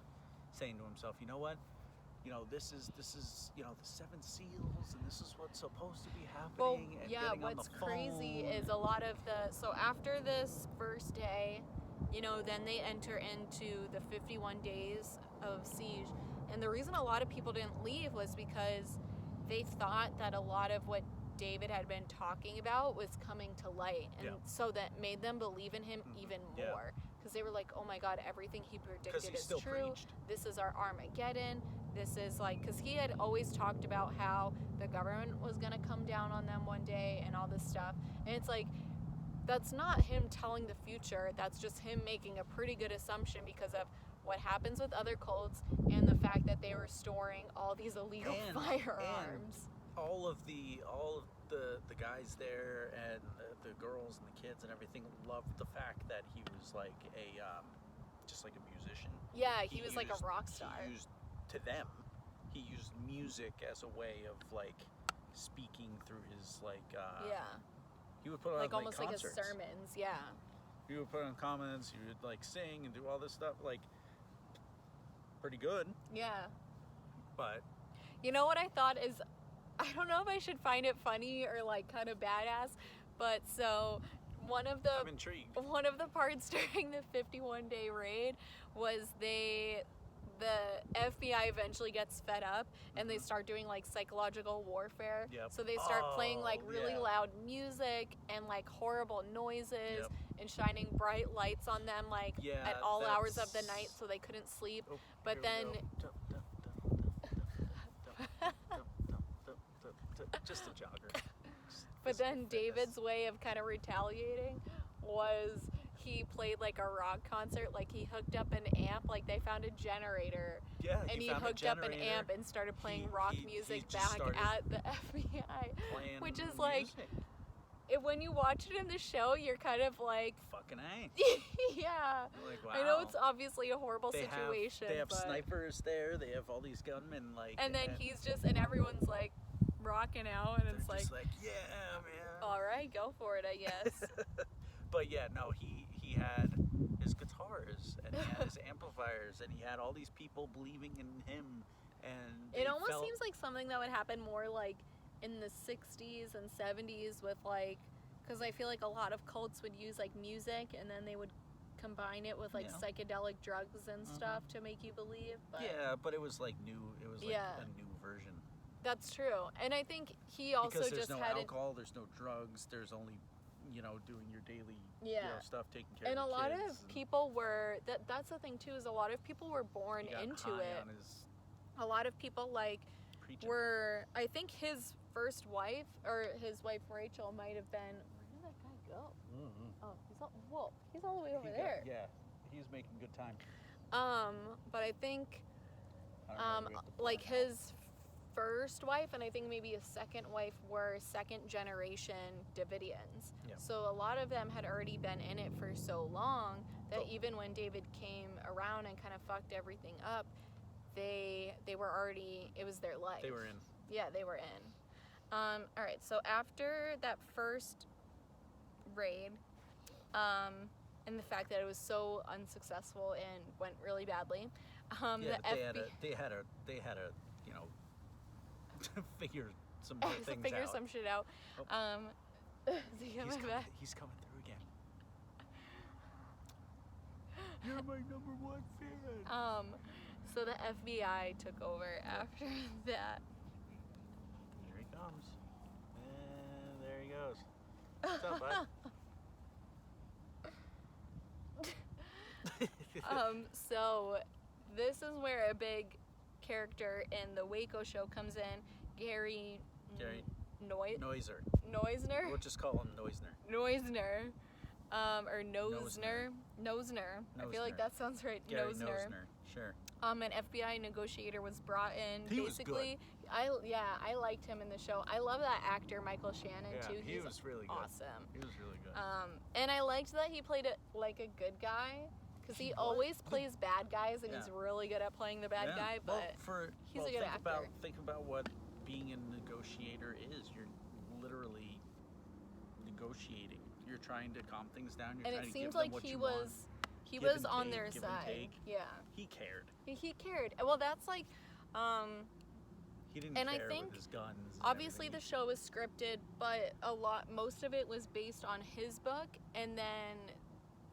saying to himself, you know what? This is the 7 seals, and this is what's supposed to be happening. Well, and yeah, getting what's on the phone. crazy is a lot of so after this first day, then they enter into the 51 days of siege. And the reason a lot of people didn't leave was because they thought that a lot of what David had been talking about was coming to light. And so that made them believe in him even more. Because they were like, oh my God, everything he predicted is true. Preached. This is our Armageddon. This is because he had always talked about how the government was going to come down on them one day and all this stuff. And it's that's not him telling the future. That's just him making a pretty good assumption because of what happens with other cults and the fact that they were storing all these illegal firearms. And all of the guys there and the girls and the kids and everything loved the fact that he was just like a musician. Yeah, he was like a rock star. He used music as a way of speaking through his He would put on almost concerts. like his sermons. Yeah. He would put on comments. He would sing and do all this stuff. Pretty good. Yeah. But you know what I thought is, I don't know if I should find it funny or kind of badass, but so I'm intrigued. One of the parts during the 51-day raid was the FBI eventually gets fed up and they start doing psychological warfare. Yep. So they start playing really loud music and horrible noises and shining bright lights on them at all hours of the night so they couldn't sleep. Oh, but then just a jogger. But then David's way of kind of retaliating was he played a rock concert. He hooked up an amp. They found a generator. Yeah, and he hooked up an amp and started playing rock music back at the FBI. Which is when you watch it in the show, you're kind of fucking A. Yeah. Wow. I know it's obviously a horrible situation. They have snipers there. They have all these gunmen. And then he's just, and everyone's rocking out, and it's just yeah, man. All right, go for it, I guess. But yeah, no, he had his guitars and he had his amplifiers and he had all these people believing in him, and it almost seems like something that would happen more in the 60s and 70s with because I feel a lot of cults would use music and then they would combine it with psychedelic drugs and stuff to make you believe. But but it was new. It was a new version. That's true. And I think he also because there's just no had alcohol, there's no drugs, there's only doing your daily stuff, taking care and of the a lot kids. of people were that's the thing too, is a lot of people were born into it. A lot of people were, I think his first wife or his wife Rachel might have been, where did that guy go? Oh, he's all the way over there. He's making good time. But I think his first wife and I think maybe a second wife were second generation Davidians. Yep. So a lot of them had already been in it for so long that even when David came around and kind of fucked everything up, they were already, it was their life. They were in. Yeah, they were in. All right, so after that first raid, and the fact that it was so unsuccessful and went really badly, they had a you know, figure some more things figure out. some shit out. Oh. He's coming through again. You're my number one fan. So the FBI took over after that. Here he comes. And there he goes. What's up, bud? So this is where a big character in the Waco show comes in, Gary Noisner. Noisner? We'll just call him Noisner. Noisner. Or Nosner. I feel like that sounds right. Gary Nosner. Sure. An FBI negotiator was brought in. He basically, was good. I liked him in the show. I love that actor Michael Shannon too. He was really good. Awesome. He was really good. And I liked that he played it like a good guy, because he always plays bad guys, and he's really good at playing the bad guy. But he's a good actor. Think about what being a negotiator is. You're literally negotiating. You're trying to calm things down. You're and trying it to seems give them like what he you was. want. He Give was and on take, their give and side. take. Yeah. He cared. He cared. Well, that's like, he didn't and care I think with his guns. And obviously everything. the show was scripted, but most of it was based on his book, and then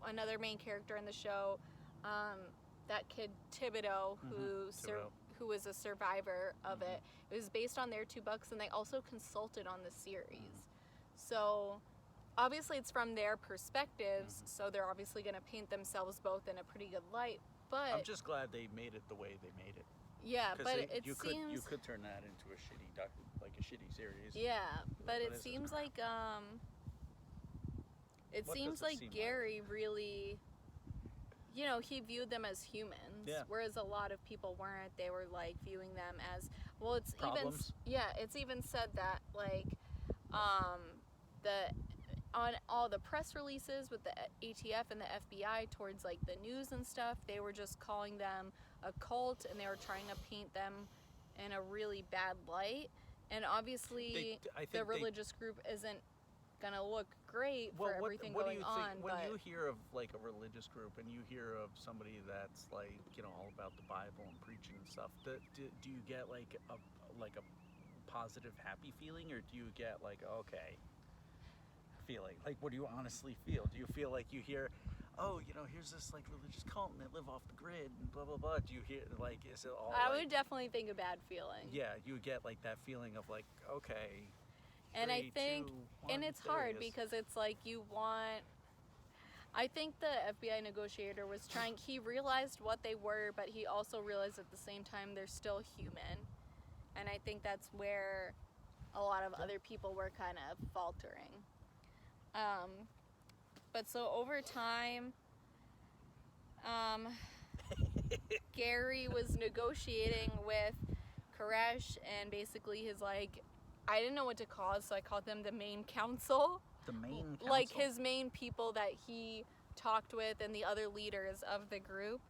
another main character in the show, that kid Thibodeau, who was a survivor of it. It was based on their two books, and they also consulted on the series. So obviously it's from their perspectives, so they're obviously going to paint themselves both in a pretty good light. But I'm just glad they made it the way they made it. Yeah, but you could turn that into a shitty series. Yeah, but it seems like Gary really, he viewed them as humans, whereas a lot of people weren't. They were like viewing them as, well, it's problems. It's even said that like on all the press releases with the ATF and the FBI towards like the news and stuff, they were just calling them a cult, and they were trying to paint them in a really bad light. And obviously the religious group isn't gonna look great for everything going on. When you hear of like a religious group and you hear of somebody that's like, all about the Bible and preaching and stuff, do you get like a positive, happy feeling, or do you get like, okay feeling? Like, what do you honestly feel? Do you feel like you hear, here's this like religious cult and they live off the grid and blah blah blah? Do you hear like, is it all? I would definitely think a bad feeling. Yeah, you get like that feeling of like, okay. And 3, I think, 2, 1, and it's hard because it's like I think the FBI negotiator was trying. He realized what they were, but he also realized at the same time they're still human, and I think that's where a lot of other people were kind of faltering. But so over time, Gary was negotiating with Koresh, and basically his I didn't know what to call it, so I called them the main council. The main council? Like his main people that he talked with and the other leaders of the group.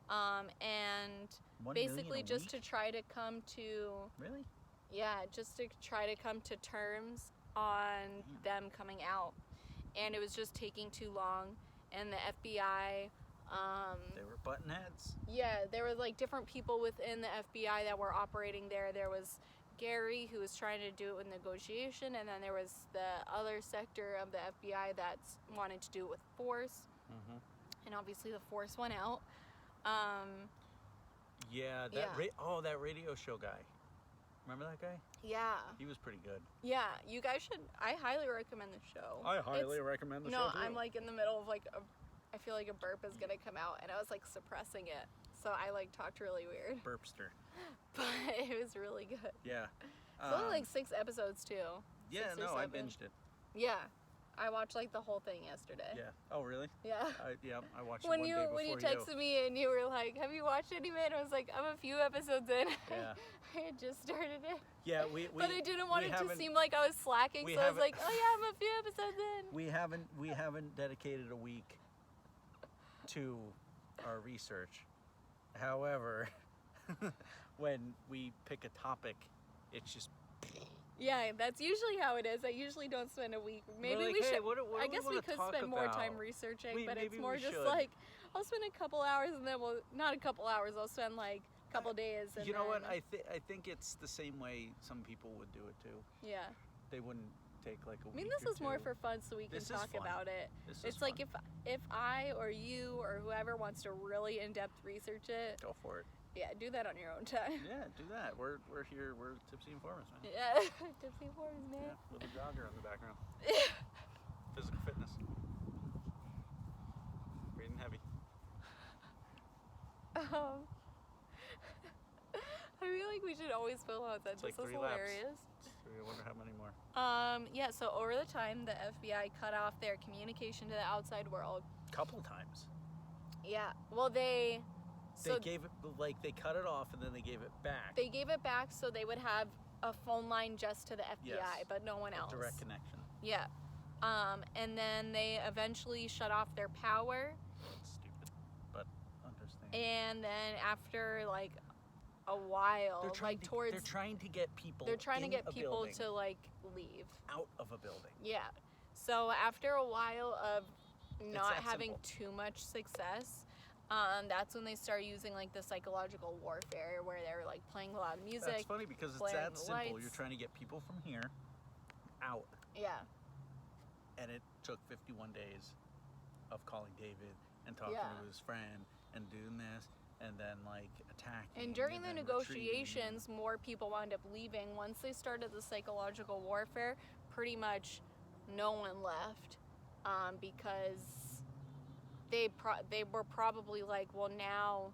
And basically just to try to come to... Really? Yeah, just to try to come to terms on them coming out. And it was just taking too long. And the FBI... they were button heads? Yeah, there were different people within the FBI that were operating there. There was Gary, who was trying to do it with negotiation, and then there was the other sector of the FBI that's wanted to do it with force. And obviously the force went out. That radio show guy. Remember that guy? Yeah. He was pretty good. Yeah, you guys should. I highly recommend the show. I highly recommend the show. No, I'm in the middle of I feel like a burp is gonna come out, and I was suppressing it, so I talked really weird. Burpster. But it was really good. Yeah. It's only 6 episodes too. Yeah, 6 or 7. I binged it. Yeah. I watched like the whole thing yesterday. Yeah. Oh, really? Yeah. I watched it When one you day before when you texted me and you were like, "Have you watched any of it?" I was like, "I'm a few episodes in." Yeah. I had just started it. Yeah, but I didn't want it to seem like I was slacking, so I was like, "Oh yeah, I'm a few episodes in." We haven't dedicated a week to our research. However, when we pick a topic, it's just. Yeah, that's usually how it is. I usually don't spend a week. Maybe like, we hey, should. what I guess we could spend more time researching, but it's more just like I'll spend a couple hours and then not a couple hours. I'll spend like a couple days. And you know what? I think it's the same way some people would do it too. Yeah. They wouldn't take like a week. I mean, this is more for fun, so we can talk about it. It's like if I or you or whoever wants to really in-depth research it. Go for it. Yeah, do that on your own time. Yeah, do that. We're here. We're Tipsy Informants, man. Yeah, Tipsy Informants, man. Yeah, little jogger in the background. Physical fitness. Breathing heavy. I feel like we should always fill out that. It's like 3 hilarious. I wonder how many more. Yeah. So over the time, the FBI cut off their communication to the outside world. Couple times. Yeah. Well, they gave it, like, they cut it off and then they gave it back. They gave it back so they would have a phone line just to the FBI, but no one else. Direct connection. Yeah. And then they eventually shut off their power. Stupid, but understand. And then after like a while, they're trying to get people. They're trying to get people to like leave out of a building. Yeah. So after a while of not having simple. too much success. That's when they start using like the psychological warfare where they're like playing a lot of music. That's funny because it's that simple. Lights. You're trying to get people from here out. Yeah. And it took 51 days of calling David and talking to his friend and doing this and then like attacking. And during the negotiations, more people wound up leaving. Once they started the psychological warfare, pretty much no one left because they were probably like, well, now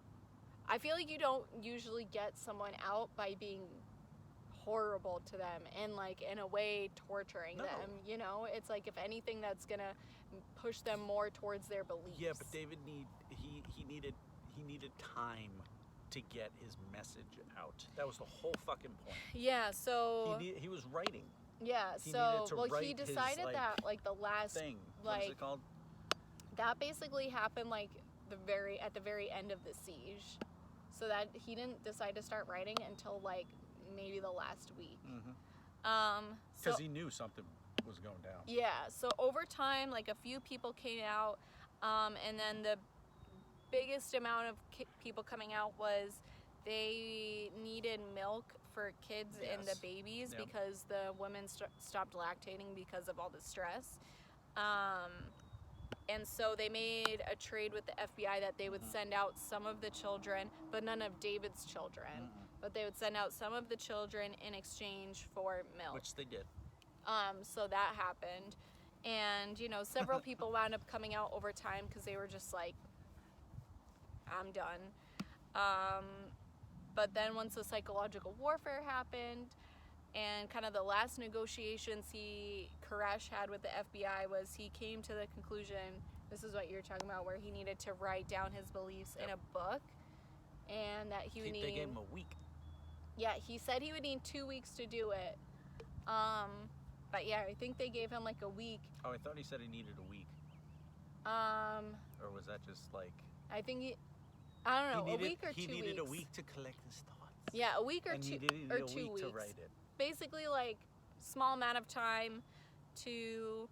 I feel like you don't usually get someone out by being horrible to them and like in a way torturing them, you know? It's like if anything that's gonna push them more towards their beliefs. Yeah, but David he needed time to get his message out. That was the whole fucking point. Yeah, so he was writing. Yeah, he decided that like the last thing. Like, what is it called? That basically happened like at the very end of the siege. So that he didn't decide to start writing until like maybe the last week. Mm-hmm. Because he knew something was going down. Yeah. So over time, like a few people came out, and then the biggest amount of people coming out was they needed milk for kids and the babies because the women stopped lactating because of all the stress. And so they made a trade with the FBI that they would send out some of the children, but none of David's children. But they would send out some of the children in exchange for milk. Which they did. So that happened. And, you know, several people wound up coming out over time because they were just like, I'm done. But then once the psychological warfare happened, and kind of the last negotiations Koresh had with the FBI was he came to the conclusion, this is what you're talking about, where he needed to write down his beliefs in a book, and that he would need... They gave him a week. Yeah, he said he would need 2 weeks to do it. But yeah, I think they gave him like a week. Oh, I thought he said he needed a week. Or was that just like... I think I don't know, a week or 2 weeks. He needed a week to collect his thoughts. Yeah, a week or 2 weeks. To write it. Basically, like, small amount of time to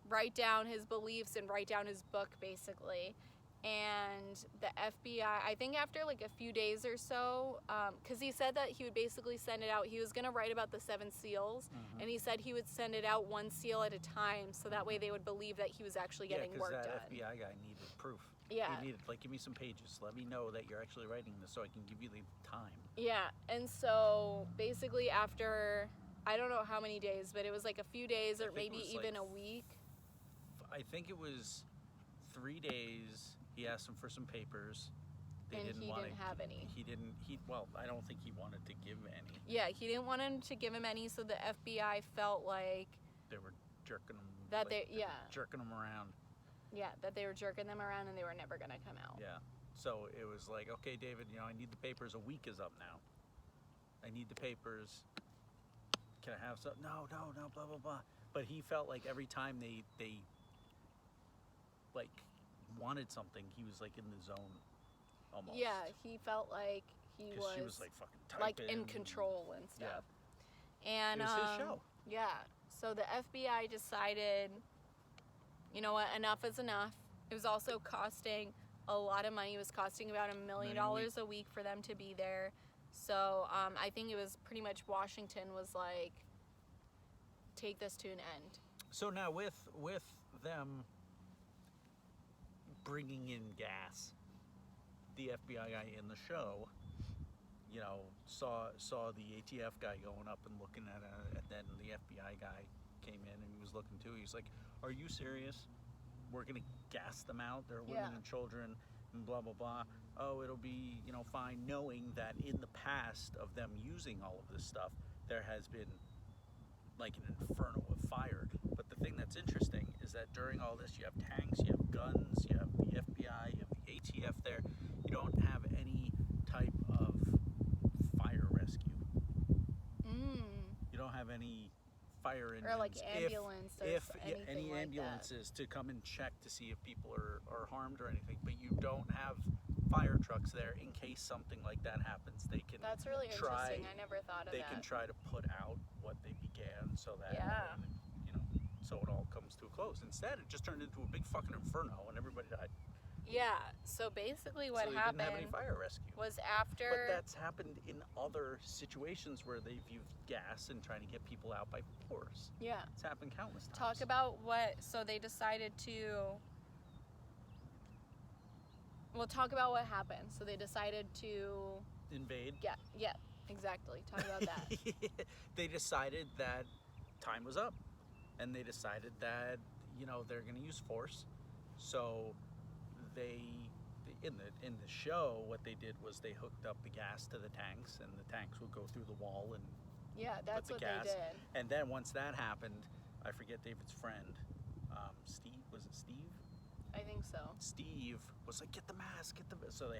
write down his beliefs and write down his book, basically. And the FBI, I think after, like, a few days or so, because he said that he would basically send it out. He was going to write about the 7 seals, and he said he would send it out 1 seal at a time, so that way they would believe that he was actually getting work done. Yeah, because that FBI guy needed proof. Yeah. He needed, like, give me some pages. Let me know that you're actually writing this so I can give you the time. Yeah, and so basically after, I don't know how many days, but it was like a few days or maybe even a week. I think it was 3 days. He asked him for some papers. He didn't have any. Well, I don't think he wanted to give any. Yeah, he didn't want him to give him any, so the FBI felt like... They were jerking him. That like, they jerking them around. Yeah, that they were jerking them around and they were never gonna come out. Yeah. So it was like, okay, David, I need the papers. A week is up now. I need the papers. Can I have some? No, blah, blah, blah. But he felt like every time they like wanted something, he was like in the zone almost. Yeah, he felt like he was, she was like fucking like typing in control and stuff. Yeah. And it was his show. Yeah. So the FBI decided, you know what, enough is enough. It was also costing a lot of money. It was costing about $1 million a week for them to be there. So I think it was pretty much Washington was like, take this to an end. So now with them bringing in gas, the FBI guy in the show, saw the ATF guy going up and looking at it, and then the FBI guy came in and he was looking too. He's like, "Are you serious? We're gonna gas them out. They're women and children, and blah blah blah. Oh, it'll be fine." Knowing that in the past of them using all of this stuff, there has been like an inferno of fire. But the thing that's interesting is that during all this, you have tanks, you have guns, you have the FBI, you have the ATF there. You don't have any type of fire rescue. You don't have any fire engines. Or like ambulance if or anything any like ambulances to come and check to see if people are harmed or anything. But you don't have fire trucks there in case something like that happens. They can That's really interesting. I never thought of that. They can try to put out what they began so that so it all comes to a close. Instead, it just turned into a big fucking inferno and everybody died. Yeah. So basically, what happened didn't have any fire rescue. was after. But that's happened in other situations where they've used gas and trying to get people out by force. Yeah. It's happened countless times. Talk about what. So they decided to. We'll talk about what happened. So they decided to invade. Yeah, exactly. Talk about that. They decided that time was up, and they decided that they're going to use force. So they in the show, what they did was they hooked up the gas to the tanks, and the tanks would go through the wall and that's put the what gas. they did. And then once that happened, I forget David's friend, Steve. Was it Steve? I think so. Steve was like, "Get the mask, get the." So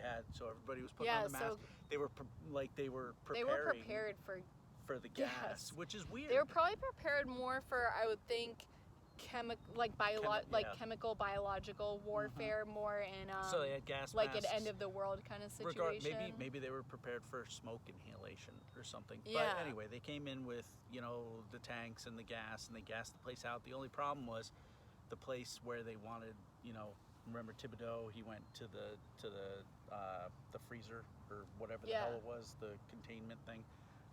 everybody was putting on the mask. They were prepared for the gas, which is weird. They were probably prepared more for, I would think, chemical biological warfare, more in so they had gas like masks. an end of the world kind of situation. Maybe they were prepared for smoke inhalation or something. Yeah. But anyway, they came in with the tanks and the gas, and they gassed the place out. The only problem was the place where they wanted, remember Thibodeau? He went to the freezer or whatever the hell it was, the containment thing.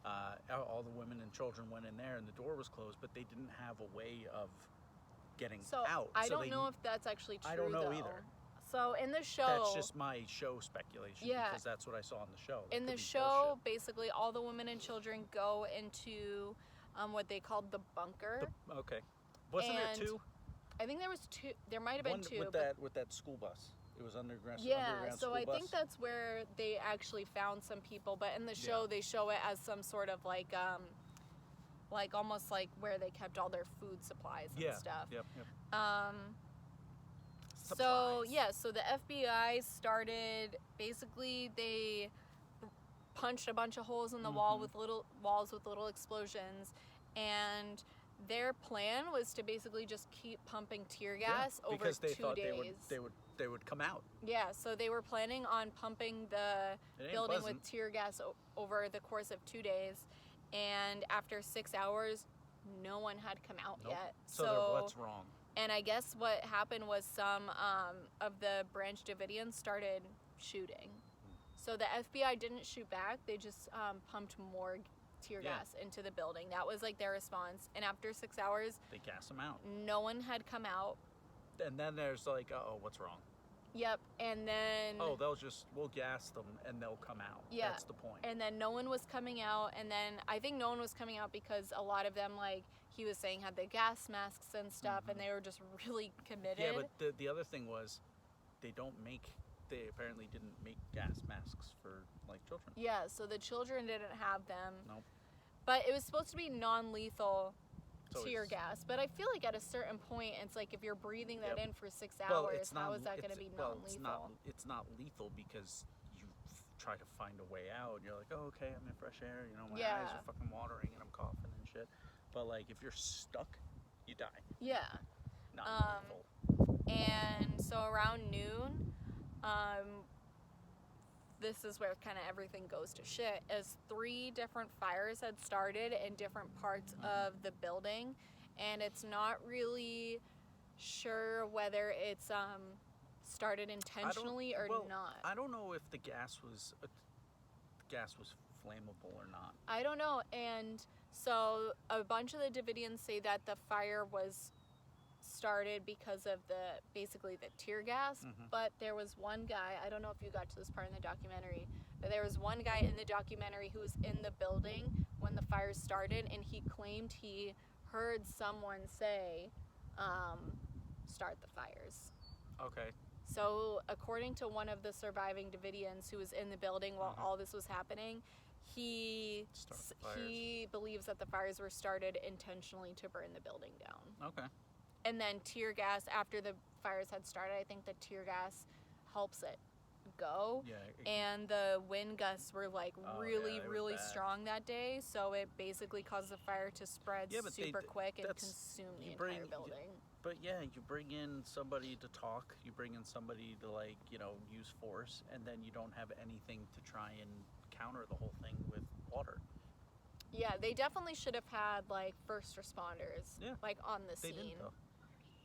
All the women and children went in there, and the door was closed, but they didn't have a way of getting out. I don't know if that's actually true. I don't know though. either. So in the show, that's just my show speculation because that's what I saw in the show. In the show, basically, all the women and children go into what they called the bunker. Okay, wasn't there two? I think there was two. There might have been two. With that school bus. It was underground. So I think that's where they actually found some people. But in the show, they show it as some sort of like almost like where they kept all their food supplies and stuff. Yep. So the FBI started, basically they punched a bunch of holes in the walls with little explosions, and their plan was to basically just keep pumping tear gas over 2 days. Because they thought they would come out. Yeah, so they were planning on pumping the building with tear gas over the course of 2 days, and after 6 hours, no one had come out yet. So what's wrong? And I guess what happened was some of the Branch Davidians started shooting. So the FBI didn't shoot back; they just pumped more tear gas into the building. That was like their response. And after 6 hours, they gassed them out. No one had come out. And then there's like, what's wrong? Yep. And then we'll gas them and they'll come out. Yeah. That's the point. And then no one was coming out. And then I think no one was coming out because a lot of them, like he was saying, had the gas masks and stuff, and they were just really committed. Yeah, but the other thing was, they apparently didn't make gas masks for like children. Yeah, so the children didn't have them. Nope. But it was supposed to be non-lethal tear gas. But I feel like at a certain point, it's like if you're breathing that in for 6 hours, how is that going to be non-lethal? It's not lethal because you try to find a way out. You're like, oh, okay, I'm in fresh air. You know, my eyes are fucking watering and I'm coughing and shit. But like, if you're stuck, you die. Yeah. Not lethal. And so around noon, this is where kind of everything goes to shit, as 3 different fires had started in different parts of the building, and it's not really sure whether it's started intentionally or not. I don't know if the gas was flammable or not. I don't know, and so a bunch of the Davidians say that the fire was started because of basically the tear gas, but there was one guy, I don't know if you got to this part in the documentary, but there was one guy in the documentary who was in the building when the fire started, and he claimed he heard someone say, start the fires. Okay. So according to one of the surviving Davidians who was in the building while all this was happening, he believes that the fires were started intentionally to burn the building down. Okay. And then tear gas, after the fires had started, I think the tear gas helps it go. Yeah. And the wind gusts were like really bad. strong that day, so it basically caused the fire to spread super quick and consume the entire building. But yeah, you bring in somebody to talk, you bring in somebody to use force, and then you don't have anything to try and counter the whole thing with water. Yeah, they definitely should have had like first responders on the scene. They didn't though.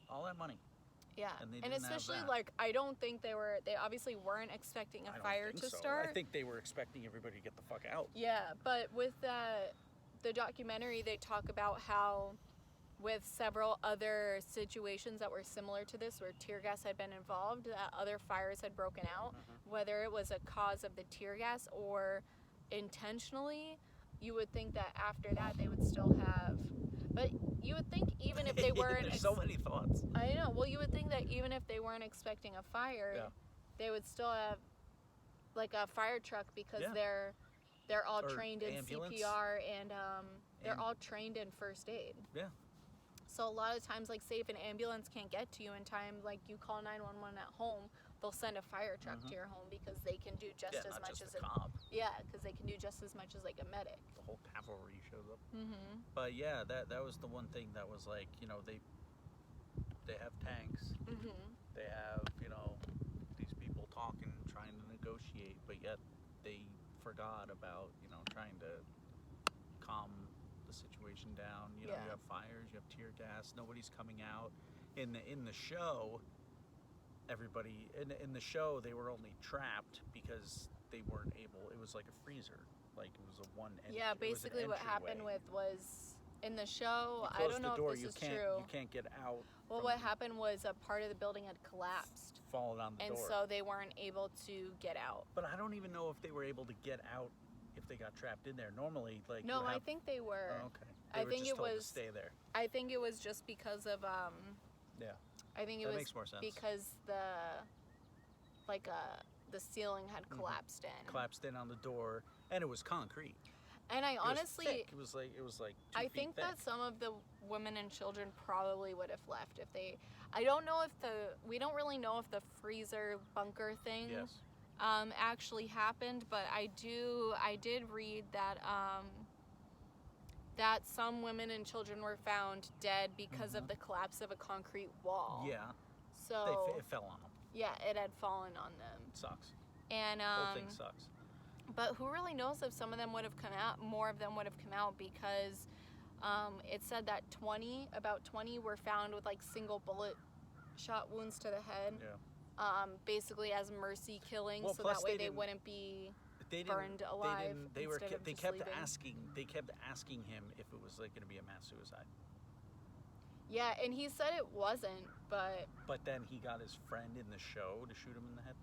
All that money. Yeah, and especially I don't think they obviously weren't expecting a fire to start. I think they were expecting everybody to get the fuck out. Yeah, but with the documentary, they talk about how with several other situations that were similar to this, where tear gas had been involved, that other fires had broken out, whether it was a cause of the tear gas or intentionally, you would think that after that they would still have, but you would think even if they weren't There's so many thoughts. I know. Well, you would think that even if they weren't expecting a fire, they would still have like a fire truck, because they're all trained in ambulance. CPR and they're all trained in first aid. Yeah. So a lot of times, like, say if an ambulance can't get to you in time, like you call 911 at home, they'll send a fire truck to your home, because they can do just as much as because they can do just as much as like a medic. The whole cavalry shows up. But yeah, that was the one thing that was like, they have tanks, they have these people talking, trying to negotiate, but yet they forgot about trying to calm the situation down. You have fires, you have tear gas, nobody's coming out. In the show, everybody in the show, they were only trapped because they weren't able. It was like a freezer, like it was a one. Yeah, basically what happened was in the show. I don't know if this is true. You can't get out. Well, what happened was a part of the building had collapsed, fallen on the door, and so they weren't able to get out. But I don't even know if they were able to get out if they got trapped in there. Normally, like I think they were. Oh, okay. I think it was to stay there. I think it was just because of Yeah. I think it makes more sense. Because the ceiling had collapsed in. Collapsed in on the door, and it was concrete. And I honestly, it was like 2 I feet think thick. that some of the women and children probably would have left if they. I don't know if we don't really know if the freezer bunker thing actually happened, but I did read that that some women and children were found dead because of the collapse of a concrete wall. Yeah. So it fell on them. Yeah, it had fallen on them. Sucks. And the whole thing sucks. But who really knows if some of them would have come out, more of them would have come out, because it said that about 20 were found with like single bullet shot wounds to the head. Yeah. Basically as mercy killing, so that way they wouldn't be burned alive. They kept asking him if it was like going to be a mass suicide. Yeah, and he said it wasn't, but then he got his friend in the show to shoot him in the head.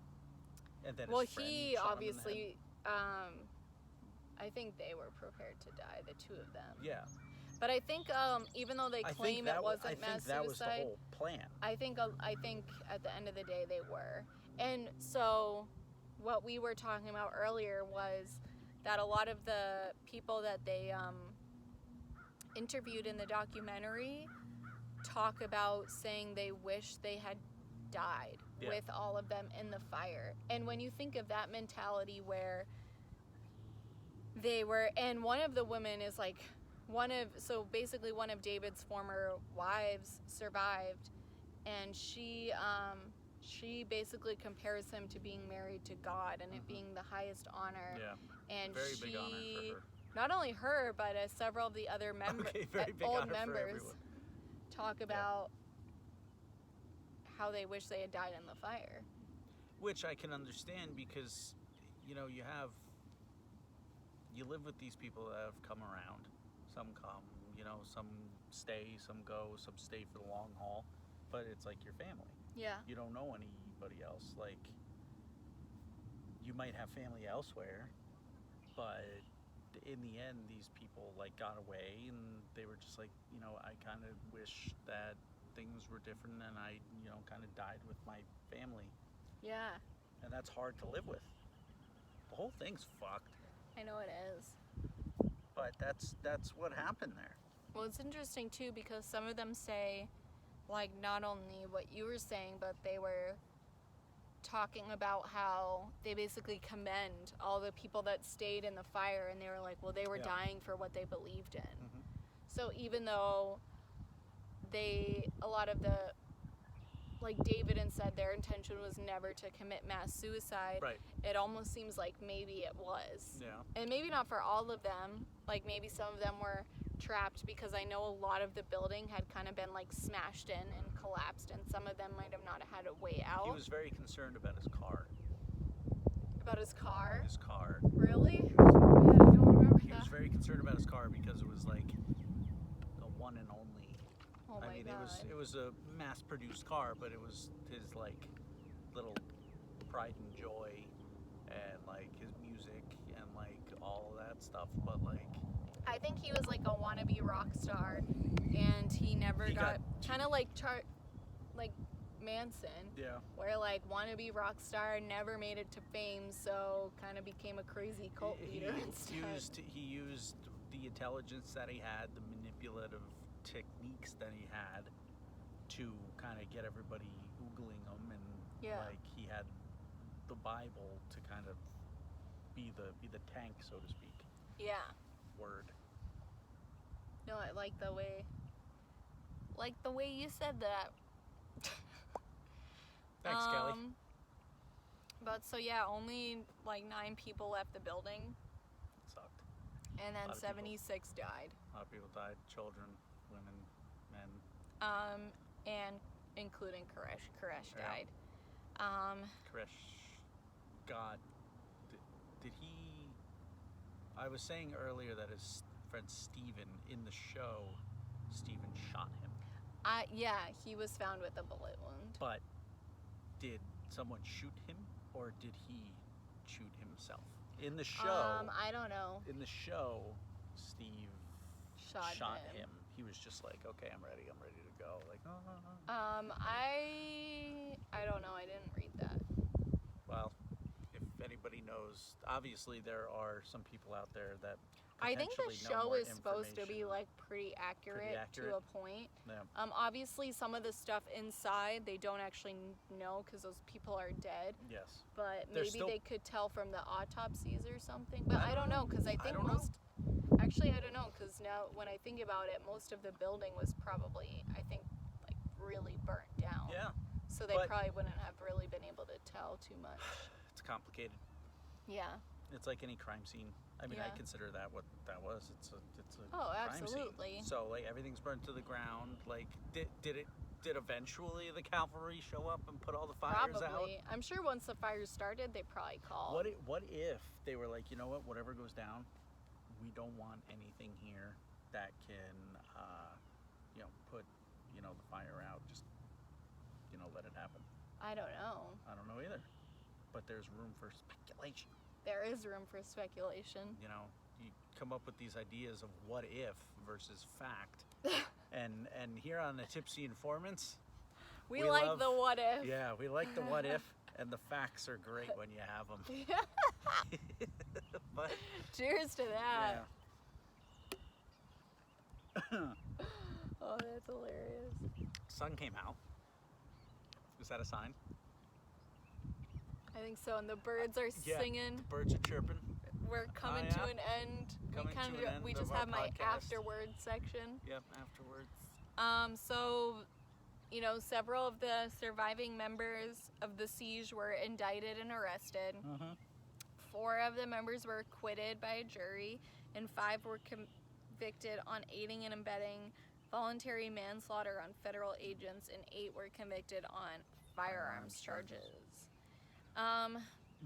And then he obviously I think they were prepared to die, the two of them. Yeah. But I think even though they claim it wasn't mass suicide, that was the whole plan. I think at the end of the day they were. And so what we were talking about earlier was that a lot of the people that they interviewed in the documentary talk about saying they wish they had died with all of them in the fire. And when you think of that mentality where they were, and one of the women is like, one of David's former wives survived, and she basically compares him to being married to God and it being the highest honor. Yeah. And very big honor for her. Not only her, but several of the other old members talk about how they wish they had died in the fire. Which I can understand because, you live with these people that have come around. Some come, some stay, some go, some stay for the long haul. But it's like your family. Yeah. You don't know anybody else. Like, you might have family elsewhere, but in the end, these people, like, got away, and they were just like, I kind of wish that things were different, and I, kind of died with my family. Yeah. And that's hard to live with. The whole thing's fucked. I know it is. But that's what happened there. Well, it's interesting, too, because some of them say, like, not only what you were saying, but they were talking about how they basically commend all the people that stayed in the fire, and they were like, well, they were dying for what they believed in. Mm-hmm. So even though a lot of the, like Davidians said, their intention was never to commit mass suicide, right. It almost seems like maybe it was. Yeah. And maybe not for all of them. Like, maybe some of them were trapped, because I know a lot of the building had kind of been, like, smashed in and collapsed, and some of them might have not had a way out. He was very concerned about his car. About his car? His car. Really? Yeah, I don't remember He was very concerned about his car because it was, like, the one and only. Oh my God. It was a mass-produced car, but it was his, like, little pride and joy, and, like, his music, and, like, all of that stuff, but, like... I think he was like a wannabe rock star, and he never got kind of like Manson. Yeah. Where like wannabe rock star never made it to fame, so kind of became a crazy cult leader instead. He used the intelligence that he had, the manipulative techniques that he had, to kind of get everybody Googling him, and like he had the Bible to kind of be the tank, so to speak. Yeah. Word. No, I like the way you said that. Thanks, Kelly. But so yeah, only like 9 people left the building. It sucked. And then 76 died. A lot of people died. Children, women, men. And including Koresh. Koresh died. Koresh, God, did he... I was saying earlier that his friend Steven, in the show, Steven shot him. Yeah, he was found with a bullet wound. But did someone shoot him, or did he shoot himself? In the show... I don't know. In the show, Steve shot him. He was just like, okay, I'm ready to go. Like, I don't know. I didn't read that. Well, if anybody knows, obviously there are some people out there that I think the show is supposed to be like pretty accurate to a point. Yeah. Obviously some of the stuff inside they don't actually know because those people are dead. Yes. But maybe they could tell from the autopsies or something. But I don't know, because I think actually I don't know, because now when I think about it, most of the building was probably, I think, like really burnt down. Yeah. So they probably wouldn't have really been able to tell too much. It's complicated. Yeah. It's like any crime scene. I mean, I consider that what that was. It's a crime absolutely. scene. So like everything's burnt to the ground. Like did eventually the cavalry show up and put all the fires out? Probably. I'm sure once the fires started, they probably called. What if they were like, you know what? Whatever goes down, we don't want anything here that can put the fire out. Just let it happen. I don't know. I don't know either. But there's room for speculation. There is room for speculation. You come up with these ideas of what if versus fact. and here on the Tipsy Informants, we like the what if. Yeah, we like the what if, and the facts are great when you have them. But cheers to that. Yeah. Oh, that's hilarious. Sun came out. Was that a sign? I think so, and the birds are singing. The birds are chirping. We're coming to an end. We just have my afterwards section. Yep, afterwards. So, several of the surviving members of the siege were indicted and arrested. 4 of the members were acquitted by a jury, and 5 were convicted on aiding and abetting, voluntary manslaughter on federal agents, and 8 were convicted on firearms charges.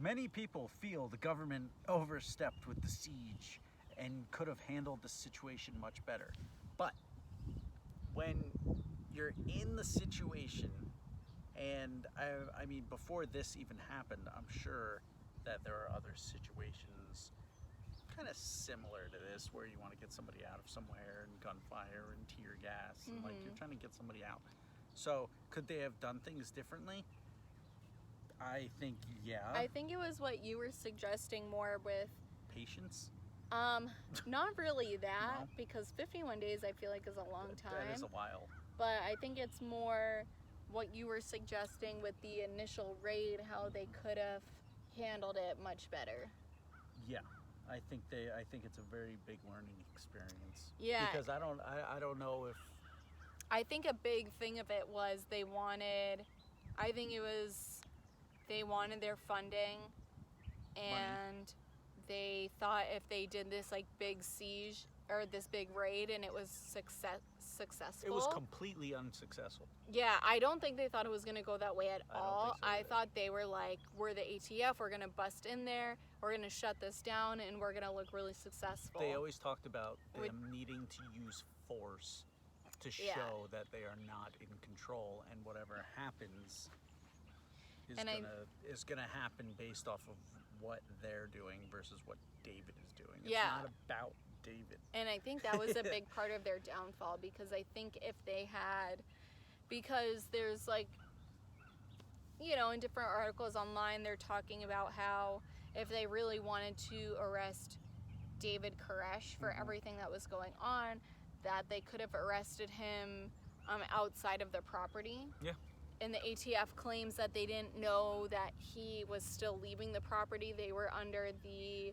Many people feel the government overstepped with the siege and could have handled the situation much better. But when you're in the situation, and I mean, before this even happened, I'm sure that there are other situations kind of similar to this where you want to get somebody out of somewhere, and gunfire and tear gas, and like you're trying to get somebody out. So could they have done things differently? I think, yeah. I think it was what you were suggesting more with patience. Not really that, No. because 51 days I feel like is a long time. That is a while. But I think it's more what you were suggesting with the initial raid, how they could have handled it much better. Yeah, I think it's a very big learning experience. Yeah. Because I don't know if. I think a big thing of it was they wanted their funding, and they thought if they did this like big siege or this big raid and it was successful. It was completely unsuccessful. Yeah, I don't think they thought it was going to go that way at all. I thought they were like, we're the ATF, we're going to bust in there, we're going to shut this down, and we're going to look really successful. They always talked about them needing to use force to show that they are not in control, and whatever happens is gonna happen based off of what they're doing versus what David is doing. It's not about David. And I think that was a big part of their downfall, because I think if they had, because there's like, in different articles online, they're talking about how if they really wanted to arrest David Koresh for everything that was going on, that they could have arrested him outside of the property. Yeah. And the ATF claims that they didn't know that he was still leaving the property. They were under the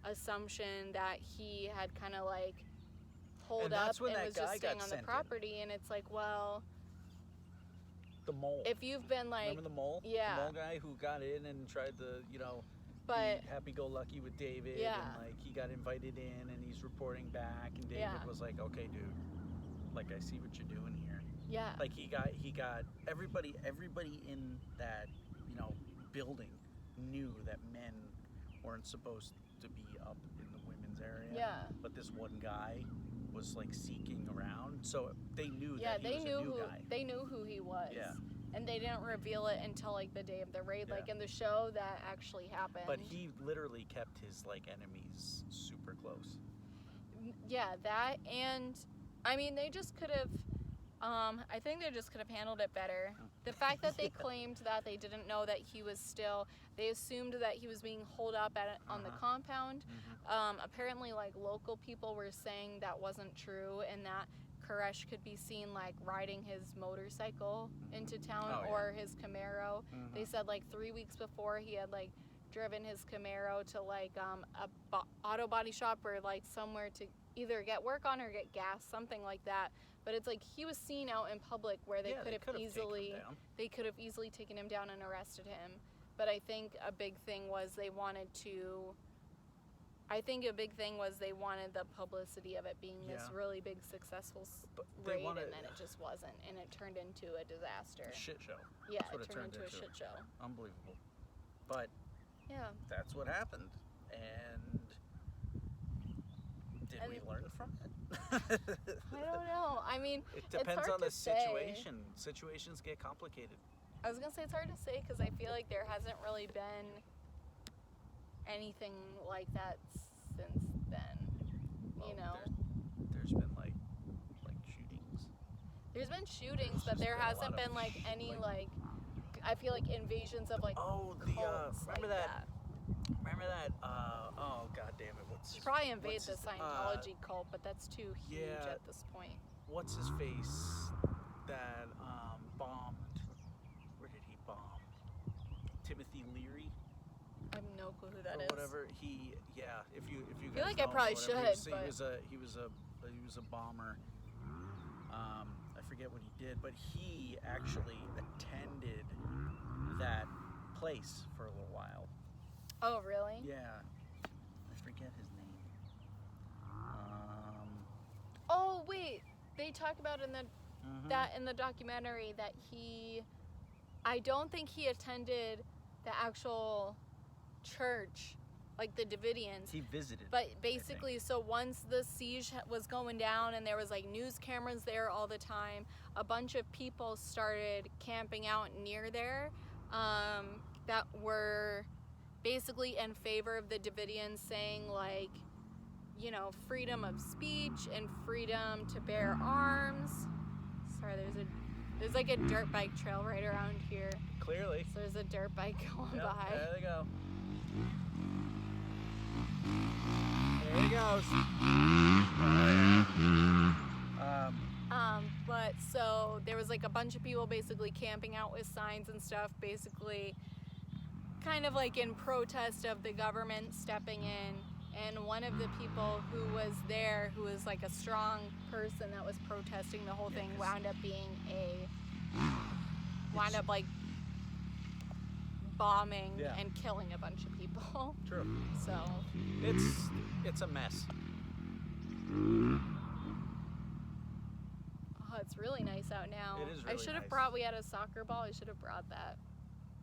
assumption that he had kind of like holed up and was just staying on the property. And it's like, well, the mole. If you've been like, remember the mole? Yeah. The mole guy who got in and tried to, be happy-go-lucky with David. Yeah. And like he got invited in and he's reporting back, and David was like, okay, dude, like I see what you're doing here. Yeah. Like he got everybody in that, building knew that men weren't supposed to be up in the women's area. Yeah. But this one guy was like seeking around, so they knew that he was a new guy. They knew who he was. Yeah. And they didn't reveal it until like the day of the raid, like in the show that actually happened. But he literally kept his like enemies super close. Yeah, that, and I mean they just could have. I think they just could have handled it better. The fact that they claimed that they didn't know that he was still, they assumed that he was being holed up on the compound. Apparently, like, local people were saying that wasn't true, and that Koresh could be seen, like, riding his motorcycle into town or his Camaro. They said, like, 3 weeks before he had, like, driven his Camaro to, like, a auto body shop or, like, somewhere to either get work on or get gas, something like that. But it's like he was seen out in public where they could have easily taken him down and arrested him. But I think a big thing was they wanted the publicity of it being this really big successful raid, and then it just wasn't, and it turned into a disaster. Shit show. Yeah, it turned into a shit show. Unbelievable. But that's what happened, and did we learn from it? I don't know. I mean, it depends on the situation. Situations get complicated. I was gonna say it's hard to say because I feel like there hasn't really been anything like that since then. Well, there's been like shootings. There's been shootings, but there hasn't been like any like I feel like invasions of like cults. Remember that? Oh god damn it! Should probably invade the Scientology cult, but that's too huge at this point. What's his face that bombed? Where did he bomb? Timothy Leary? I have no clue who that or is. whatever. If you I feel like I probably should. He was a bomber. I forget what he did, but he actually attended that place for a little while. Oh, really? Yeah. I forget his name. Oh, wait. They talk about in the documentary that I don't think he attended the actual church, like the Davidians. He visited. But basically, so once the siege was going down and there was like news cameras there all the time, a bunch of people started camping out near there that were basically in favor of the Davidians, saying like, you know, freedom of speech and freedom to bear arms. Sorry, there's like a dirt bike trail right around here. Clearly. So there's a dirt bike going by. There they go. There he goes. But so there was like a bunch of people basically camping out with signs and stuff, basically kind of like in protest of the government stepping in. And one of the people who was there, who was like a strong person that was protesting the whole thing, wound up like bombing and killing a bunch of people. True. So it's a mess. Oh, it's really nice out now. It is really I should have nice. we had a soccer ball. I should have brought that.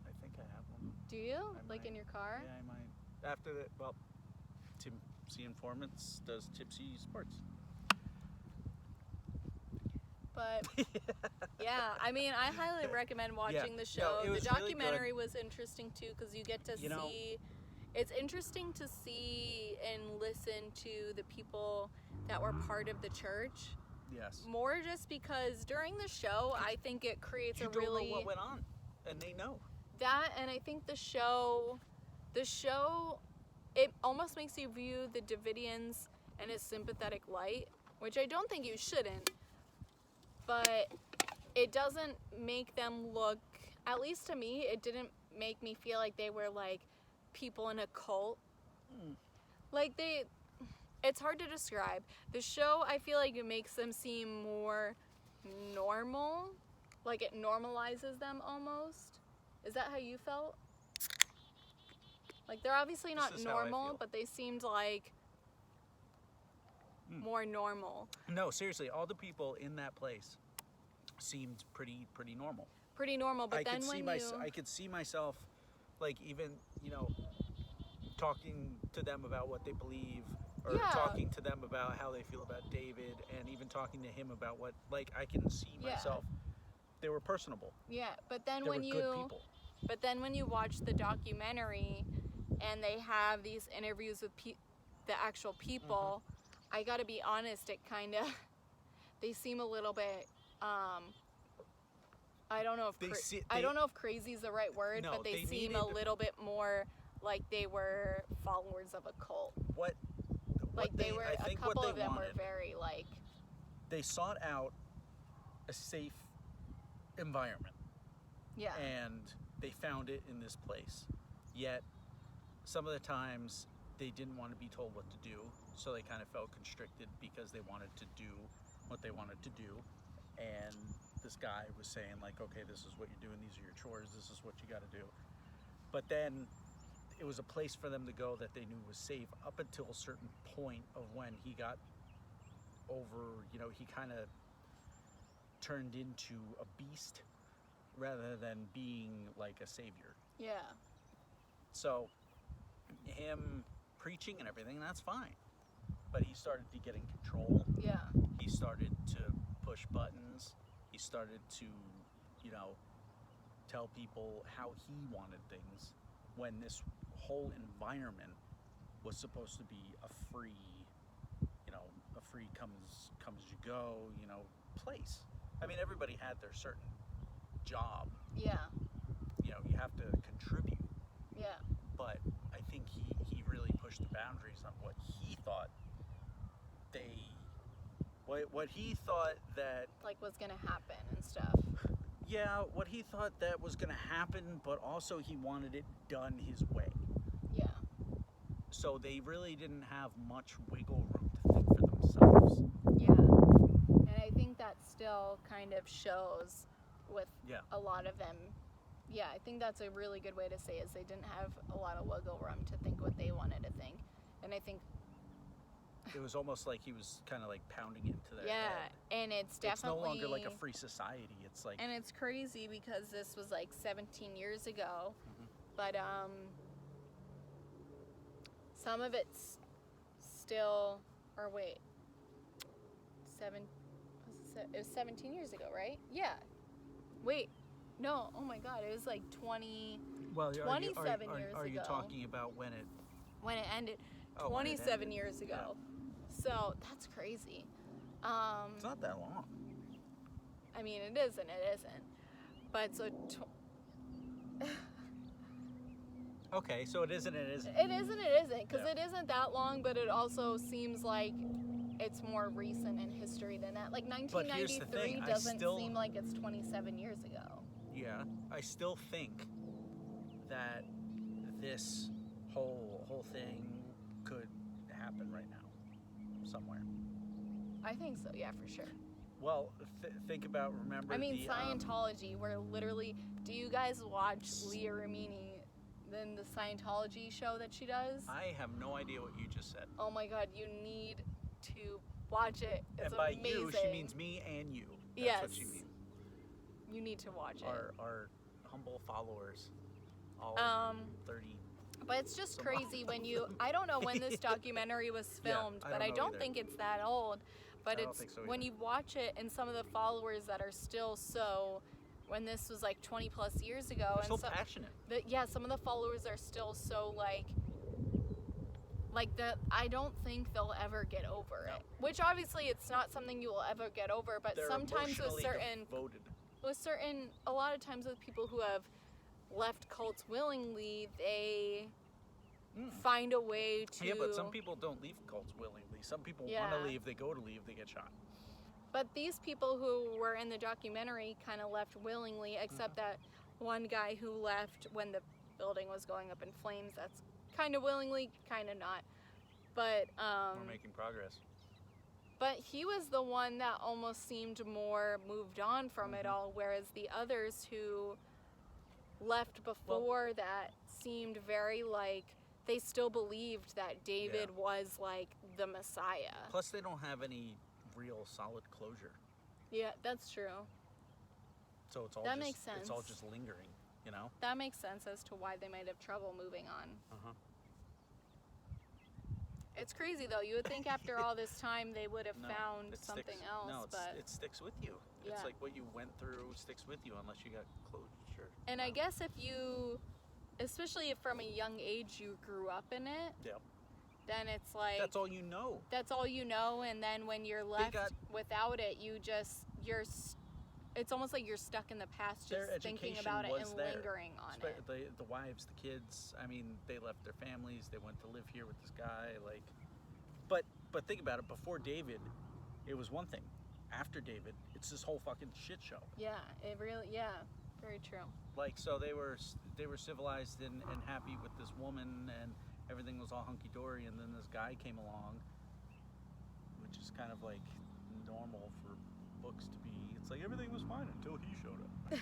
I think I have one. Do you? I Like might. in your car? Yeah, I might. After that, well, Tipsy Informants does Tipsy Sports. But yeah, I mean, I highly recommend watching the show. No, it was the really documentary good. was interesting too, because you get to see. It's interesting to see and listen to the people that were part of the church. Yes. More just because during the show, I think it creates You a don't really know what went on, and they know. that, and I think the show, it almost makes you view the Davidians in a sympathetic light, which I don't think you shouldn't. But it doesn't make them look, at least to me, it didn't make me feel like they were like people in a cult. Like it's hard to describe. The show, I feel like it makes them seem more normal. Like it normalizes them almost. Is that how you felt? Like they're obviously not This is how I normal, feel. but they seemed like more normal. No, seriously, all the people in that place seemed pretty normal. Pretty normal, but I then I could see myself, like even talking to them about what they believe, or talking to them about how they feel about David, and even talking to him about what, like, I can see myself. They were personable. Yeah, but then They were good people. But then when you watch the documentary and they have these interviews with the actual people, I gotta be honest, it kind of, they seem a little bit, I don't know if crazy is the right word, No, but they seem needed- a little bit more like they were followers of a cult. Like they were, I think a couple what of they them wanted, were very like, they sought out a safe environment. yeah. And they found it in this place. Yet, some of the times, they didn't want to be told what to do, so they kind of felt constricted because they wanted to do what they wanted to do. And this guy was saying, like, okay, this is what you're doing, these are your chores, this is what you got to do. But then, it was a place for them to go that they knew was safe up until a certain point of when he got over, he kind of turned into a beast rather than being like a savior. Yeah. So him preaching and everything, that's fine. But he started to get in control. Yeah. He started to push buttons. He started to, tell people how he wanted things, when this whole environment was supposed to be a free come as you go, place. I mean, everybody had their certain job. Yeah. You have to contribute. Yeah. But I think he really pushed the boundaries on what he thought what he thought that like was gonna happen and stuff. Yeah, what he thought that was gonna happen, but also he wanted it done his way. Yeah. So they really didn't have much wiggle room to think for themselves. Yeah. And I think that still kind of shows with a lot of them. Yeah, I think that's a really good way to say it, is they didn't have a lot of wiggle room to think what they wanted to think. And I think it was almost like he was kind of like pounding it into their head. And it's definitely... It's no longer like a free society. It's like... And it's crazy because this was like 17 years ago. But some of it's still... Or wait. It was 17 years ago, right? Yeah. Wait. No. Oh my God. It was like 27 years ago. Are you talking about when it... When it ended. Oh, 27 years ago. Yeah. So that's crazy. It's not that long. I mean, it is and it isn't. But so... Okay, so it is and it isn't. It is and it isn't, because it isn't that long, but it also seems like it's more recent in history than that. Like 1993 doesn't seem like it's 27 years ago. Yeah, I still think that this whole thing could happen right now, somewhere. I think so, yeah, for sure. Well, think about, remember Scientology, where literally, do you guys watch Leah Remini, then the Scientology show that she does? I have no idea what you just said. Oh my God, you need to watch it. It's and by amazing. You, she means me and you. That's what she means. You need to watch it. Our humble followers, all 30. But it's just crazy when you, I don't know when this documentary was filmed, but I don't think it's that old. But it's when you watch it, and some of the followers that are still when this was like 20 plus years ago. They're and so passionate. Some of the followers are still so I don't think they'll ever get over it. Which obviously it's not something you will ever get over, but they're sometimes with a lot of times with people who have left cults willingly, they find a way to... Yeah, but some people don't leave cults willingly. Some people want to leave, they go to leave, they get shot. But these people who were in the documentary kind of left willingly, except that one guy who left when the building was going up in flames. That's kind of willingly, kind of not. But we're making progress. But he was the one that almost seemed more moved on from it all, whereas the others who left before that seemed very they still believed that David was like the Messiah. Plus, they don't have any real solid closure. Yeah, that's true. So it's all makes sense. It's all just lingering, you know? That makes sense as to why they might have trouble moving on. It's crazy though. You would think after all this time they would have found something else. No, but it sticks with you. Yeah. It's like what you went through sticks with you unless you got closure. And I guess if you, especially if from a young age you grew up in it, then it's like... That's all you know. That's all you know, and then when you're left without it, it's almost like you're stuck in the past just thinking about it and lingering on it. The wives, the kids, I mean, they left their families, they went to live here with this guy, but think about it, before David, it was one thing. After David, it's this whole fucking shit show. Yeah, it really, very true. So they were civilized and happy with this woman, and everything was all hunky-dory, and then this guy came along, which is kind of like normal for books to be. It's like everything was fine until he showed up.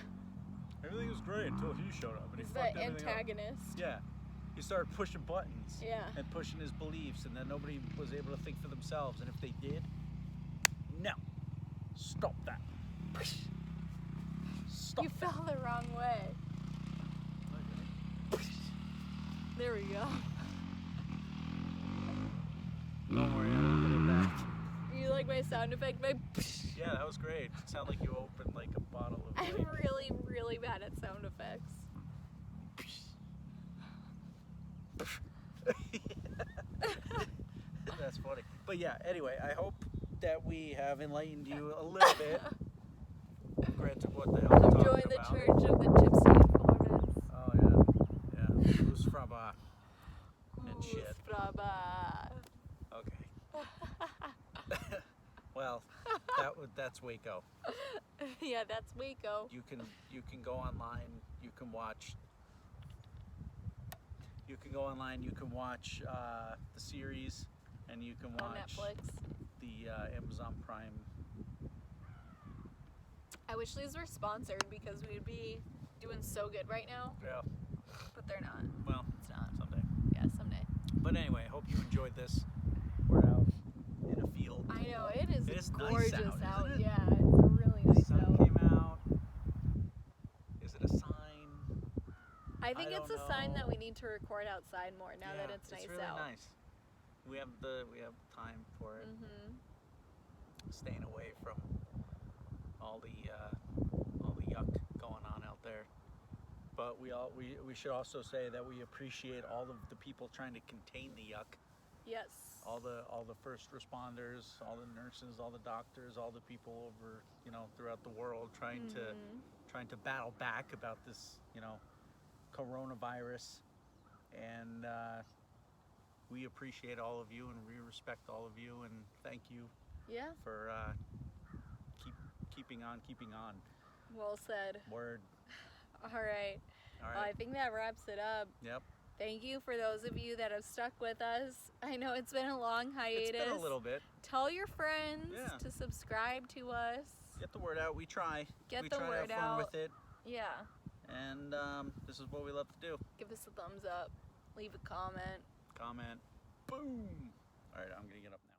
Everything was great until he showed up, and he fucked everything antagonist. up. Yeah, he started pushing buttons. Yeah. And pushing his beliefs, and then nobody was able to think for themselves. And if they did, no, stop that. Stop. You fell the wrong way. Okay. There we go. Don't worry, I'll put it back. You like my sound effect? Yeah, that was great. It sounded like you opened like a bottle of I'm really, really bad at sound effects. That's funny. But yeah, anyway, I hope that we have enlightened you a little bit. Granted, what the hell I'm joining the church of the Tipsy Informants. Oh, yeah. Yeah. It was from That's Waco. Yeah, that's Waco. You can go online. You can watch. You can go online. You can watch the series, and you can On watch Netflix. the Amazon Prime. I wish these were sponsored because we'd be doing so good right now. Yeah. But they're not. Well, It's not. someday. Yeah, someday. But anyway, I hope you enjoyed this. We're out in a field. I know, it is It's gorgeous nice out, out. isn't it? Yeah, it's really The nice sun out. came out. Is it a sign? I think I it's don't a sign know. that we need to record outside more now that it's nice really out. nice. We have time for it. Mm-hmm. Staying away from all the yuck going on out there. But we should also say that we appreciate all of the people trying to contain the yuck. Yes. All the first responders, all the nurses, all the doctors, all the people over, throughout the world trying to battle back about this, coronavirus. And we appreciate all of you, and we respect all of you, and thank you for keeping on. Well said. Word. All right. Well, I think that wraps it up. Yep. Thank you for those of you that have stuck with us. I know it's been a long hiatus. It's been a little bit. Tell your friends to subscribe to us. Get the word out. We try. Get we the try word to have fun out. with it. Yeah. And this is what we love to do. Give us a thumbs up. Leave a comment. Boom. All right, I'm going to get up now.